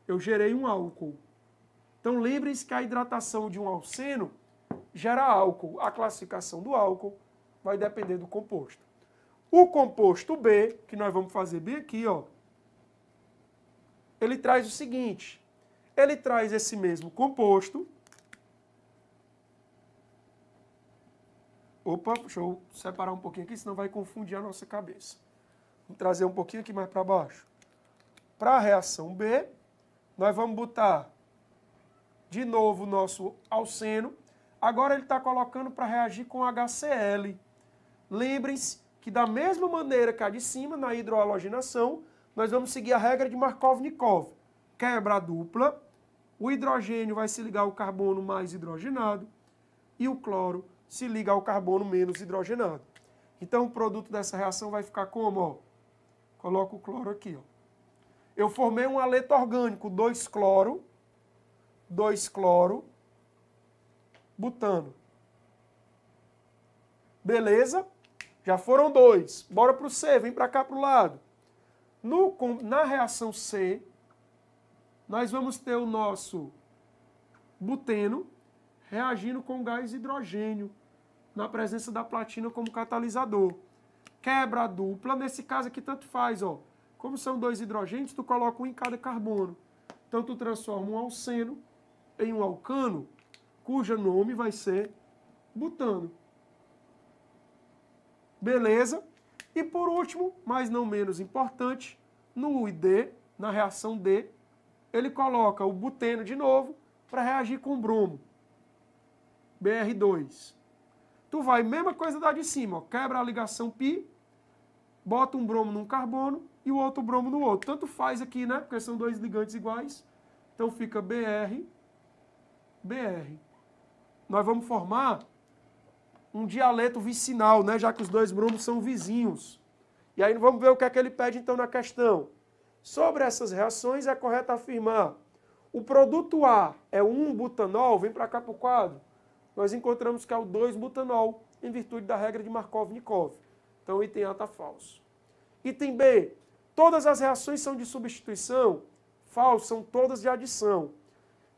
Eu gerei um álcool. Então, lembrem-se que a hidratação de um alceno gera álcool. A classificação do álcool vai depender do composto. O composto B, que nós vamos fazer bem aqui, ó, ele traz o seguinte. Ele traz esse mesmo composto. Opa, deixa eu separar um pouquinho aqui, senão vai confundir a nossa cabeça. Vamos trazer um pouquinho aqui mais para baixo. Para a reação B, nós vamos botar de novo o nosso alceno. Agora ele está colocando para reagir com HCl. Lembrem-se que da mesma maneira que a de cima, na hidroalogenação, nós vamos seguir a regra de Markov-Nikov. Quebra a dupla, o hidrogênio vai se ligar ao carbono mais hidrogenado e o cloro se liga ao carbono menos hidrogenado. Então o produto dessa reação vai ficar como? Ó, coloco o cloro aqui. Ó. Eu formei um aleto orgânico, 2-cloro, butano. Beleza? Já foram 2. Bora para o C, vem para cá para o lado. Na reação C, nós vamos ter o nosso buteno reagindo com gás hidrogênio, na presença da platina como catalisador. Quebra a dupla, nesse caso aqui tanto faz, ó. Como são 2 hidrogênios, tu coloca um em cada carbono. Então tu transforma um alceno em um alcano, cujo nome vai ser butano. Beleza? E por último, mas não menos importante, no ID, na reação D, ele coloca o buteno de novo para reagir com bromo. BR2. Tu vai, mesma coisa da de cima, ó, quebra a ligação π, bota um bromo num carbono e o outro bromo no outro. Tanto faz aqui, né? Porque são 2 ligantes iguais. Então fica BR. Nós vamos formar um dialeto vicinal, né? Já que os 2 bromos são vizinhos. E aí vamos ver o que é que ele pede então na questão. Sobre essas reações é correto afirmar o produto A é 1-butanol, vem para cá para o quadro. Nós encontramos que é o 2-butanol, em virtude da regra de Markov-Nikov. Então o item A está falso. Item B, todas as reações são de substituição? Falso, são todas de adição.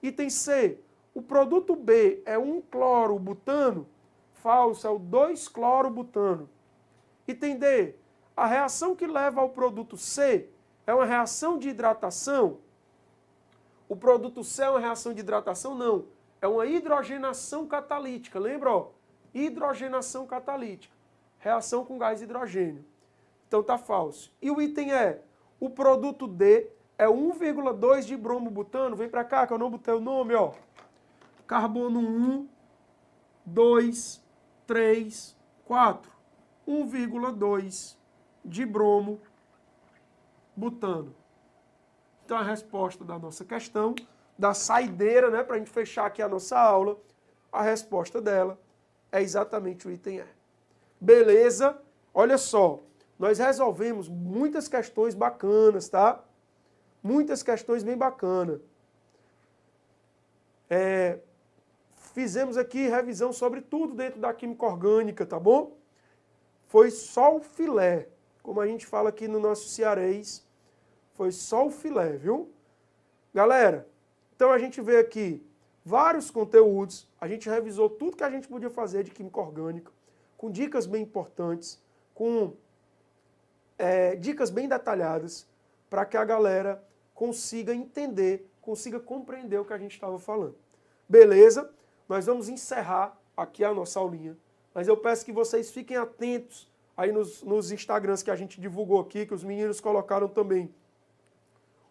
Item C, o produto B é 1-cloro-butano? Falso, é o 2-cloro-butano. Item D, a reação que leva ao produto C é uma reação de hidratação? O produto C é uma reação de hidratação? Não. É uma hidrogenação catalítica. Lembra? Ó? Hidrogenação catalítica. Reação com gás hidrogênio. Então está falso. E o item E, o produto D é 1,2 de bromo-butano. Vem para cá que eu não botei o nome. Ó. Carbono 1, 2, 3, 4. 1,2 de bromo butano. Então, a resposta da nossa questão, da saideira, né, para a gente fechar aqui a nossa aula, a resposta dela é exatamente o item E. Beleza? Olha só, nós resolvemos muitas questões bacanas, tá? Muitas questões bem bacanas. Fizemos aqui revisão sobre tudo dentro da química orgânica, tá bom? Foi só o filé, como a gente fala aqui no nosso cearês, foi só o filé, viu? Galera, então a gente vê aqui vários conteúdos, a gente revisou tudo que a gente podia fazer de química orgânica, com dicas bem importantes, com dicas bem detalhadas, para que a galera consiga entender, consiga compreender o que a gente estava falando. Beleza? Nós vamos encerrar aqui a nossa aulinha, mas eu peço que vocês fiquem atentos aí nos Instagrams que a gente divulgou aqui, que os meninos colocaram também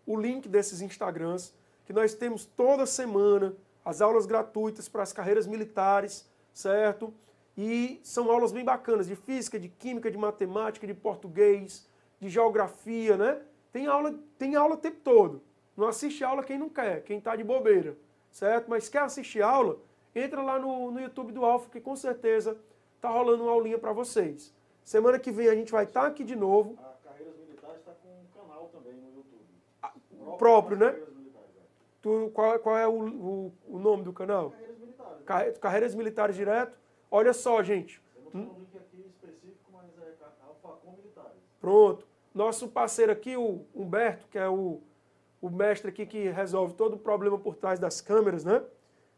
o link desses Instagrams, que nós temos toda semana as aulas gratuitas para as carreiras militares, certo? E são aulas bem bacanas, de física, de química, de matemática, de português, de geografia, né? Tem aula o tempo todo. Não assiste aula quem não quer, quem está de bobeira, certo? Mas quer assistir aula, entra lá no YouTube do Alfa, que com certeza está rolando uma aulinha para vocês. Semana que vem a gente vai estar aqui de novo. A Carreiras Militares está com um canal também no YouTube. Próprio, né? Carreiras Militares, Qual é o nome do canal? Carreiras Militares. Carreiras Militares direto. Olha só, gente. Eu não tenho um link aqui específico, mas é Alfacom Militares. Pronto. Nosso parceiro aqui, o Humberto, que é o mestre aqui que resolve todo o problema por trás das câmeras, né?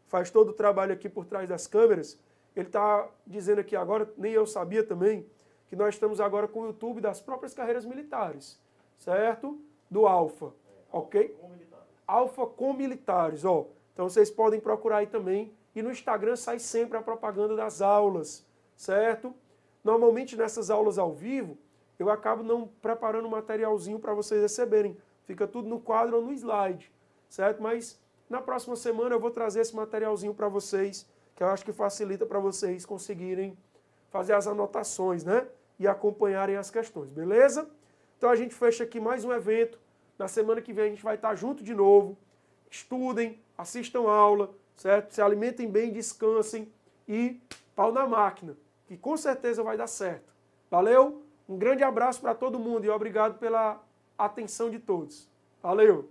Faz todo o trabalho aqui por trás das câmeras. Ele está dizendo aqui agora, nem eu sabia também, que nós estamos agora com o YouTube das próprias carreiras militares, certo? Do Alfa, ok? Com Militares. Alfa com Militares, ó. Então vocês podem procurar aí também. E no Instagram sai sempre a propaganda das aulas, certo? Normalmente nessas aulas ao vivo, eu acabo não preparando um materialzinho para vocês receberem. Fica tudo no quadro ou no slide, certo? Mas na próxima semana eu vou trazer esse materialzinho para vocês, que eu acho que facilita para vocês conseguirem fazer as anotações, né? E acompanharem as questões, beleza? Então a gente fecha aqui mais um evento. Na semana que vem a gente vai estar junto de novo. Estudem, assistam aula, certo? Se alimentem bem, descansem e pau na máquina, que com certeza vai dar certo. Valeu? Um grande abraço para todo mundo e obrigado pela atenção de todos. Valeu!